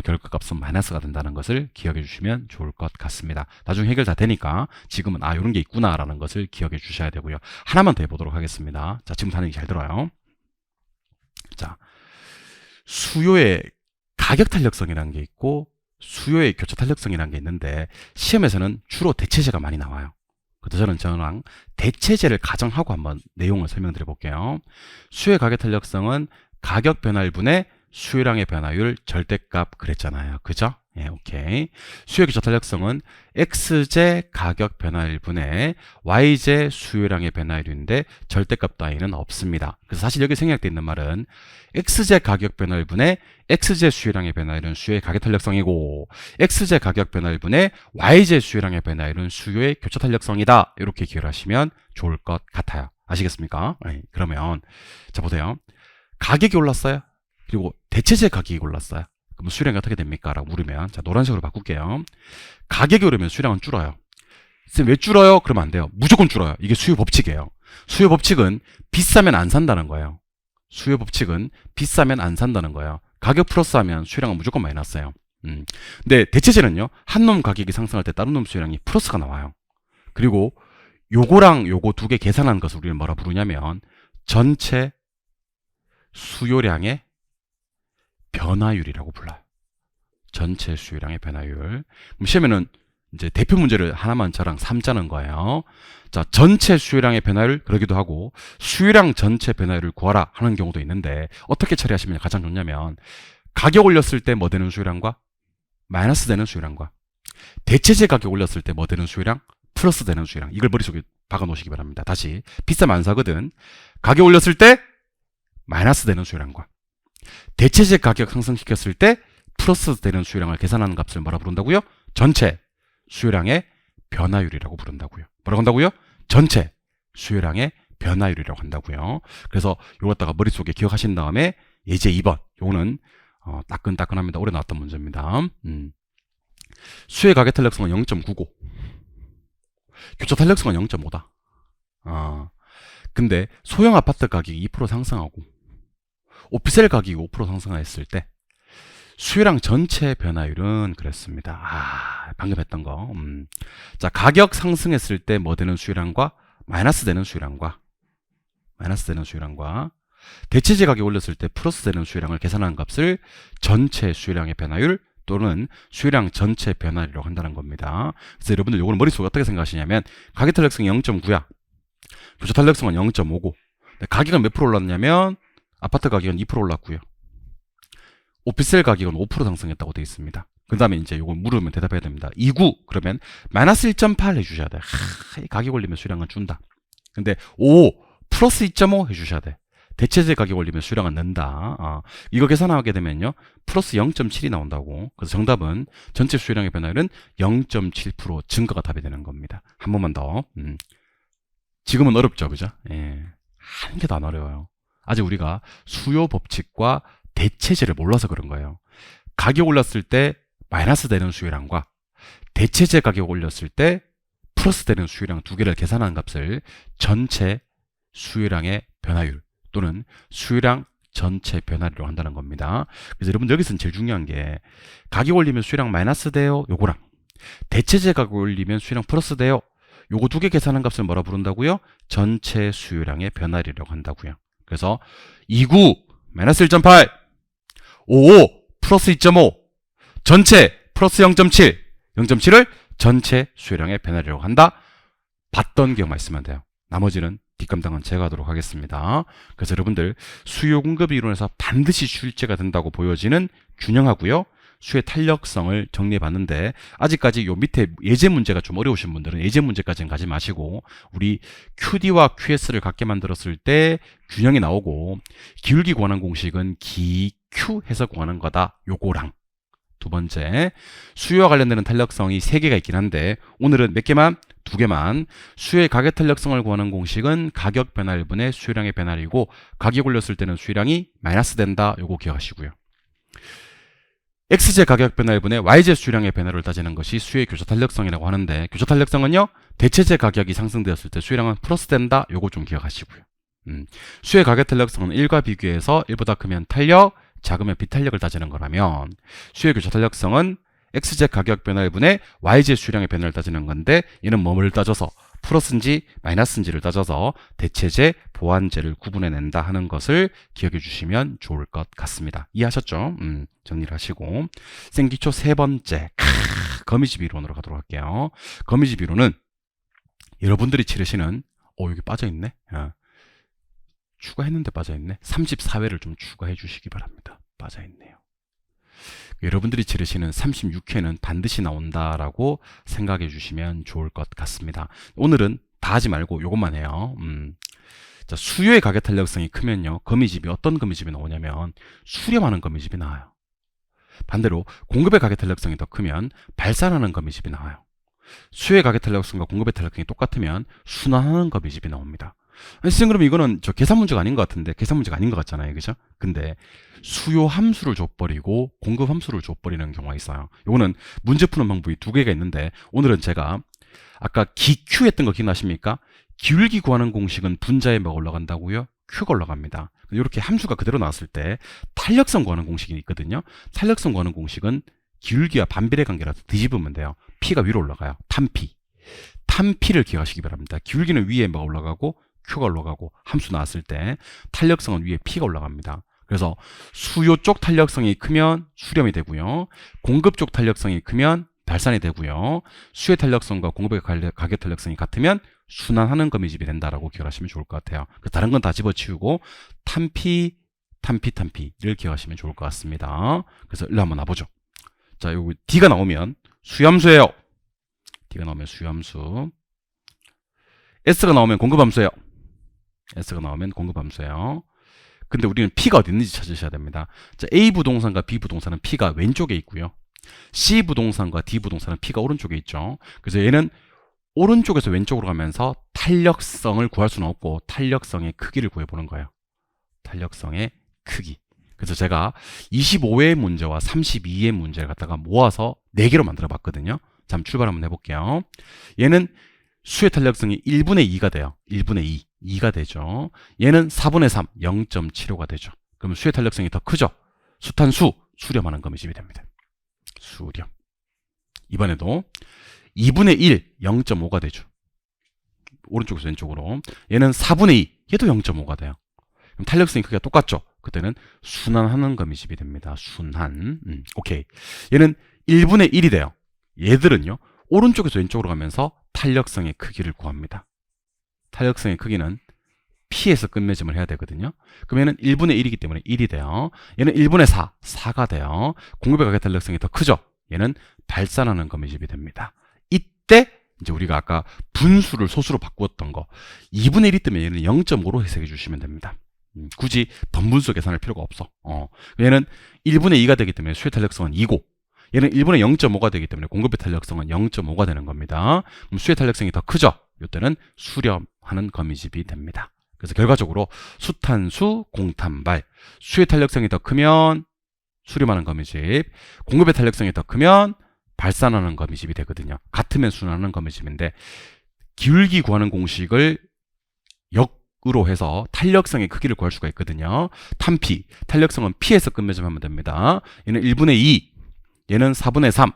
결과값은 마이너스가 된다는 것을 기억해 주시면 좋을 것 같습니다. 나중에 해결 다 되니까 지금은 이런 게 있구나 라는 것을 기억해 주셔야 되고요. 하나만 더 해보도록 하겠습니다. 자, 지금 하는 게 잘 들어요. 자, 수요의 가격 탄력성이라는 게 있고 수요의 교차 탄력성이라는 게 있는데 시험에서는 주로 대체제가 많이 나와요. 그래서 저는 대체제를 가정하고 한번 내용을 설명드려 볼게요. 수요의 가격 탄력성은 가격 변화율 분의 수요량의 변화율 절대값 그랬잖아요. 그죠? 예, 오케이. 수요의 교차 탄력성은 X제 가격 변화율 분의 Y제 수요량의 변화율인데 절대값 따위는 없습니다. 그래서 사실 여기 생략되어 있는 말은 X제 가격 변화율 분의 X제 수요량의 변화율은 수요의 가격 탄력성이고 X제 가격 변화율 분의 Y제 수요량의 변화율은 수요의 교차 탄력성이다. 이렇게 기억을 하시면 좋을 것 같아요. 아시겠습니까? 네, 그러면 자 보세요. 가격이 올랐어요. 그리고 대체제 가격이 올랐어요. 그럼 수요량이 어떻게 됩니까? 라고 물으면 자 노란색으로 바꿀게요. 가격이 오르면 수요량은 줄어요. 쌤 왜 줄어요? 그러면 안 돼요. 무조건 줄어요. 이게 수요 법칙이에요. 수요 법칙은 비싸면 안 산다는 거예요. 수요 법칙은 비싸면 안 산다는 거예요. 가격 플러스하면 수요량은 무조건 마이너스예요. 근데 대체제는요. 한 놈 가격이 상승할 때 다른 놈 수요량이 플러스가 나와요. 그리고 요거랑 요거 두 개 계산한 것을 우리는 뭐라 부르냐면 전체 수요량의 변화율이라고 불러요. 전체 수요량의 변화율. 그럼 시험에는 이제 대표 문제를 하나만 저랑 3자는 거예요. 자, 전체 수요량의 변화율 그러기도 하고 수요량 전체 변화율을 구하라 하는 경우도 있는데 어떻게 처리하시면 가장 좋냐면 가격 올렸을 때 뭐 되는 수요량과 마이너스 되는 수요량과 대체제 가격 올렸을 때 뭐 되는 수요량 플러스 되는 수요량 이걸 머릿속에 박아 놓으시기 바랍니다. 다시 비싸면 안 사거든. 가격 올렸을 때 마이너스 되는 수요량과 대체제 가격 상승시켰을 때 플러스 되는 수요량을 계산하는 값을 뭐라 부른다고요? 전체 수요량의 변화율이라고 부른다고요. 뭐라고 한다고요? 전체 수요량의 변화율이라고 한다고요. 그래서 이거 갖다가 머릿속에 기억하신 다음에 예제 2번 요거는 따끈따끈합니다. 올해 나왔던 문제입니다. 수의 가계 탄력성은 0.99. 교차 탄력성은 0.5다. 근데 소형 아파트 가격이 2% 상승하고 오피스텔 가격이 5% 상승했을 때 수요량 전체 변화율은 그랬습니다. 방금 했던 거. 자, 가격 상승했을 때 뭐 되는 수요량과 마이너스 되는 수요량과 대체재 가격 올렸을 때 플러스 되는 수요량을 계산한 값을 전체 수요량의 변화율 또는 수요량 전체 변화율이라고 한다는 겁니다. 그래서 여러분들 이걸 머릿속에 어떻게 생각하시냐면 가격 탄력성이 0.9야. 교차 탄력성은 0.5고 가격은 몇 프로 올랐냐면 아파트 가격은 2% 올랐고요. 오피스텔 가격은 5% 상승했다고 되어 있습니다. 그 다음에 이제 이걸 물으면 대답해야 됩니다. 2구 그러면 마이너스 1.8 해주셔야 돼. 가격 올리면 수량은 준다. 근데 5 플러스 2.5 해주셔야 돼. 대체재 가격 올리면 수량은 는다. 이거 계산하게 되면요 플러스 0.7이 나온다고. 그래서 정답은 전체 수량의 변화율은 0.7% 증가가 답이 되는 겁니다. 한 번만 더. 지금은 어렵죠, 그죠? 예. 한 개도 안 어려워요. 아직 우리가 수요 법칙과 대체재를 몰라서 그런 거예요. 가격 올랐을 때 마이너스 되는 수요량과 대체재 가격 올렸을 때 플러스 되는 수요량 두 개를 계산한 값을 전체 수요량의 변화율 또는 수요량 전체 변화율로 한다는 겁니다. 그래서 여러분 여기서는 제일 중요한 게 가격 올리면 수요량 마이너스 돼요. 요거랑 대체재 가격 올리면 수요량 플러스 돼요. 요거 두 개 계산한 값을 뭐라 부른다고요? 전체 수요량의 변화율이라고 한다고요. 그래서 29 마이너스 1.8 55 플러스 2.5 전체 플러스 0.7 0.7을 전체 수요량의 변화율이라고 한다. 봤던 기억만 있으면 돼요. 나머지는 뒷감당은 제가 하도록 하겠습니다. 그래서 여러분들 수요 공급 이론에서 반드시 출제가 된다고 보여지는 균형하고요. 수의 탄력성을 정리해 봤는데 아직까지 요 밑에 예제 문제가 좀 어려우신 분들은 예제 문제까지는 가지 마시고 우리 QD와 QS를 같게 만들었을 때 균형이 나오고 기울기 구하는 공식은 기Q 해서 구하는 거다. 요거랑 두 번째 수요와 관련되는 탄력성이 3개가 있긴 한데 오늘은 몇 개만? 2개만. 수요의 가격 탄력성을 구하는 공식은 가격 변화율분의 수요량의 변화율이고 가격 올렸을 때는 수요량이 마이너스 된다. 요거 기억하시고요. X제 가격 변화율분의 Y제 수요량의 변화를 따지는 것이 수요의 교차 탄력성이라고 하는데 교차 탄력성은요 대체제 가격이 상승되었을 때 수요량은 플러스 된다. 요거 좀 기억하시고요. 수요의 가격 탄력성은 1과 비교해서 1보다 크면 탄력, 작으면 비탄력을 따지는 거라면 수요의 교차 탄력성은 X제 가격 변화율분의 Y제 수요량의 변화를 따지는 건데 얘는 뭐를 따져서 플러스인지 마이너스인지를 따져서 대체제, 보완제를 구분해낸다 하는 것을 기억해 주시면 좋을 것 같습니다. 이해하셨죠? 정리를 하시고 생기초 세 번째 거미집 이론으로 가도록 할게요. 거미집 이론은 여러분들이 치르시는 여기 빠져있네. 추가했는데 빠져있네. 34회를 좀 추가해 주시기 바랍니다. 빠져있네요. 여러분들이 치르시는 36회는 반드시 나온다라고 생각해 주시면 좋을 것 같습니다. 오늘은 다 하지 말고 이것만 해요. 자, 수요의 가격 탄력성이 크면요. 거미집이 어떤 거미집이 나오냐면 수렴하는 거미집이 나와요. 반대로 공급의 가격 탄력성이 더 크면 발산하는 거미집이 나와요. 수요의 가격 탄력성과 공급의 탄력성이 똑같으면 순환하는 거미집이 나옵니다. 선생님 그럼 이거는 저 계산 문제가 아닌 것 같은데 계산 문제가 아닌 것 같잖아요. 그죠? 근데 수요 함수를 줘버리고 공급 함수를 줘버리는 경우가 있어요. 요거는 문제 푸는 방법이 2개가 있는데 오늘은 제가 아까 기Q 했던 거 기억나십니까? 기울기 구하는 공식은 분자에 뭐가 올라간다고요? Q가 올라갑니다. 이렇게 함수가 그대로 나왔을 때 탄력성 구하는 공식이 있거든요. 탄력성 구하는 공식은 기울기와 반비례 관계라서 뒤집으면 돼요. P가 위로 올라가요. 탄P. 탄P를 기억하시기 바랍니다. 기울기는 위에 뭐가 올라가고 Q가 올라가고 함수 나왔을 때 탄력성은 위에 P가 올라갑니다. 그래서 수요 쪽 탄력성이 크면 수렴이 되고요. 공급 쪽 탄력성이 크면 발산이 되고요. 수요 탄력성과 공급의 가격 탄력성이 같으면 순환하는 거미집이 된다라고 기억하시면 좋을 것 같아요. 다른 건 다 집어치우고 탄P, 탄P를 기억하시면 좋을 것 같습니다. 그래서 일로 한번 와보죠. 자, 여기 D가 나오면 수요함수예요. D가 나오면 수요함수. S가 나오면 공급함수예요. S가 나오면 공급함수예요. 근데 우리는 P가 어디 있는지 찾으셔야 됩니다. 자, A 부동산과 B 부동산은 P가 왼쪽에 있고요. C 부동산과 D 부동산은 P가 오른쪽에 있죠. 그래서 얘는 오른쪽에서 왼쪽으로 가면서 탄력성을 구할 수는 없고 탄력성의 크기를 구해보는 거예요. 탄력성의 크기. 그래서 제가 25의 문제와 32의 문제를 갖다가 모아서 4개로 만들어 봤거든요. 자, 출발 한번 해볼게요. 얘는 수의 탄력성이 1분의 2가 돼요. 1분의 2, 2가 되죠. 얘는 4분의 3, 0.75가 되죠. 그럼 수의 탄력성이 더 크죠. 수탄수, 수렴하는 거미집이 됩니다. 수렴. 이번에도 2분의 1, 0.5가 되죠. 오른쪽에서 왼쪽으로. 얘는 4분의 2, 얘도 0.5가 돼요. 그럼 탄력성이 크기가 똑같죠. 그때는 순환하는 거미집이 됩니다. 순환. 오케이. 얘는 1분의 1이 돼요. 얘들은요, 오른쪽에서 왼쪽으로 가면서 탄력성의 크기를 구합니다. 탄력성의 크기는 P에서 끝맺음을 해야 되거든요. 그럼 얘는 1분의 1이기 때문에 1이 돼요. 얘는 1분의 4, 4가 돼요. 공급의 가계 탄력성이 더 크죠. 얘는 발산하는 거미집이 됩니다. 이때 이제 우리가 아까 분수를 소수로 바꾸었던 거 2분의 1이 뜨면 얘는 0.5로 해석해 주시면 됩니다. 굳이 번분수 계산할 필요가 없어. 얘는 1분의 2가 되기 때문에 수의 탄력성은 2고, 얘는 1분의 0.5가 되기 때문에 공급의 탄력성은 0.5가 되는 겁니다. 그럼 수의 탄력성이 더 크죠. 이때는 수렴하는 거미집이 됩니다. 그래서 결과적으로 수탄수, 공탄발, 수의 탄력성이 더 크면 수렴하는 거미집, 공급의 탄력성이 더 크면 발산하는 거미집이 되거든요. 같으면 순환하는 거미집인데, 기울기 구하는 공식을 역으로 해서 탄력성의 크기를 구할 수가 있거든요. 탄P, 탄력성은 P에서 끝맺음하면 됩니다. 얘는 1분의 2, 얘는 4분의 3,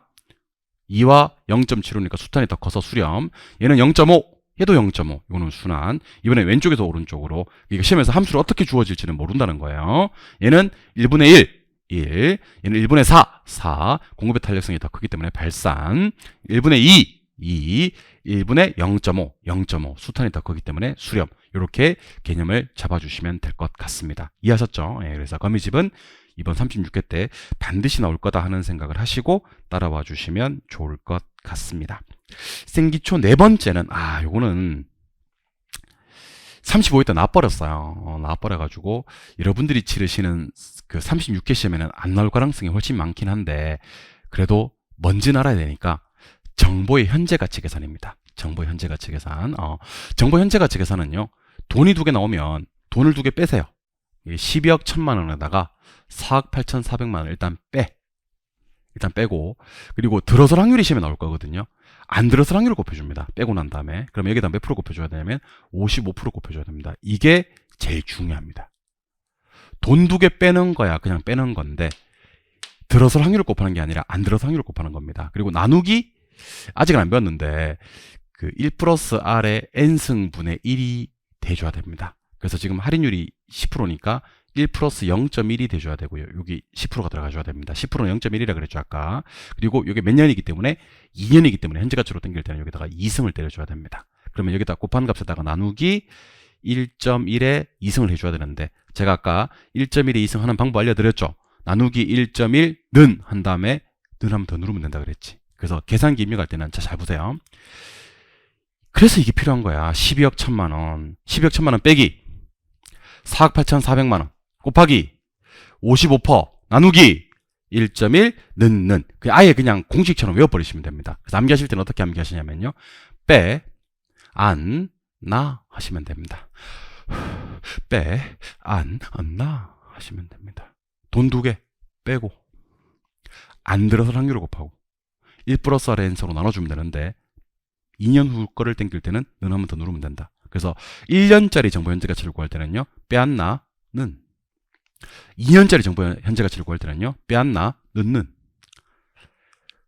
2와 0.75니까 수탄이 더 커서 수렴. 얘는 0.5, 얘도 0.5, 이거는 순환. 이번에 왼쪽에서 오른쪽으로. 이게 시험에서 함수를 어떻게 주어질지는 모른다는 거예요. 얘는 1분의 1, 1, 얘는 1분의 4, 4, 공급의 탄력성이 더 크기 때문에 발산. 1분의 2, 2, 1분의 0.5, 0.5, 수탄이 더 크기 때문에 수렴. 이렇게 개념을 잡아주시면 될 것 같습니다. 이해하셨죠? 예, 그래서 거미집은 이번 36회 때 반드시 나올 거다 하는 생각을 하시고 따라와 주시면 좋을 것 같습니다. 생기초 네 번째는, 요거는 35회 때 나와버렸어요. 나와버려가지고 여러분들이 치르시는 그 36회 시험에는 안 나올 가능성이 훨씬 많긴 한데, 그래도 뭔지는 알아야 되니까 정보의 현재 가치 계산입니다. 정보의 현재 가치 계산. 정보 현재 가치 계산은요, 돈이 2개 나오면 돈을 2개 빼세요. 12억 1천만 원에다가 4억 8,400만 원 일단 빼고, 그리고 들어설 확률이 시험에 나올 거거든요. 안 들어설 확률을 곱해줍니다. 빼고 난 다음에. 그럼 여기다 몇 프로 곱해줘야 되냐면 55% 곱해줘야 됩니다. 이게 제일 중요합니다. 돈 2개 빼는 거야 그냥 빼는 건데, 들어설 확률을 곱하는 게 아니라 안 들어설 확률을 곱하는 겁니다. 그리고 나누기 아직은 안 배웠는데 그 1 플러스 R의 N승분의 1이 돼줘야 됩니다. 그래서 지금 할인율이 10%니까 1 플러스 0.1이 돼줘야 되고요. 여기 10%가 들어가줘야 됩니다. 10%는 0.1이라 그랬죠 아까. 그리고 이게 몇 년이기 때문에 2년이기 때문에 현재 가치로 당길 때는 여기다가 2승을 때려줘야 됩니다. 그러면 여기다 곱한 값에다가 나누기 1.1에 2승을 해줘야 되는데, 제가 아까 1.1에 2승 하는 방법 알려드렸죠. 나누기 1.1는 한 다음에 는 하면 더 누르면 된다 그랬지. 그래서 계산기 입력할 때는 잘 보세요. 그래서 이게 필요한 거야. 12억 1천만 원, 12억 1천만 원 빼기 4억 8,400만 원 곱하기 55% 나누기 1.1 는 아예 그냥 공식처럼 외워버리시면 됩니다. 그래서 암기하실 때는 어떻게 암기하시냐면요, 빼, 안, 나 하시면 됩니다. 빼, 안, 나 하시면 됩니다. 돈 2개 빼고 안 들어서 확률을 곱하고 1 플러스 R의 N서로 나눠주면 되는데, 2년 후 거를 땡길 때는 는 한번 더 누르면 된다. 그래서 1년짜리 정보 현재 가치를 구할 때는요, 빼앗나는, 2년짜리 정보 현재 가치를 구할 때는요, 빼앗나 는,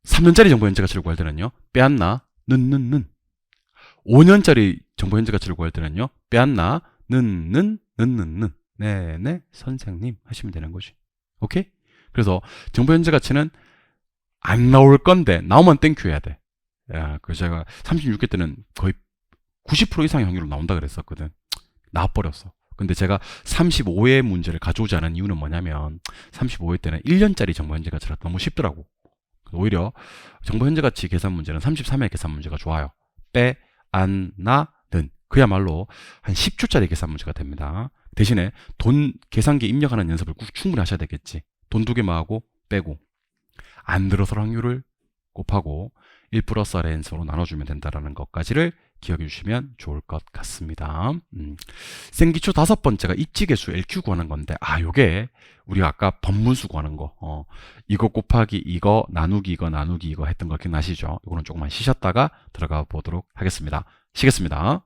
3년짜리 정보 현재 가치를 구할 때는요, 빼앗나 는, 5년짜리 정보 현재 가치를 구할 때는요, 빼앗나 는. 네네 선생님 하시면 되는 거지. 오케이? 그래서 정보 현재 가치는 안 나올 건데 나오면 땡큐 해야 돼. 그래서 제가 36회 때는 거의 90% 이상의 확률로 나온다 그랬었거든. 나와버렸어. 근데 제가 35회 문제를 가져오지 않은 이유는 뭐냐면, 35회 때는 1년짜리 정보 현재 가치라 너무 쉽더라고. 오히려 정보 현재 가치 계산 문제는 33회 계산 문제가 좋아요. 빼, 안, 나, 는. 그야말로 한 10초짜리 계산 문제가 됩니다. 대신에 돈 계산기 입력하는 연습을 충분히 하셔야 되겠지. 돈 2개만 하고 빼고 안 들어설 확률을 곱하고 1 플러스 R의 N서로 나눠주면 된다는 것까지를 기억해 주시면 좋을 것 같습니다. 생기초 5번째가 입지계수 LQ 구하는 건데, 요게 우리가 아까 번분수 구하는 거, 이거 곱하기 이거 나누기 이거 했던 거 기억나시죠? 이거는 조금만 쉬셨다가 들어가 보도록 하겠습니다. 쉬겠습니다.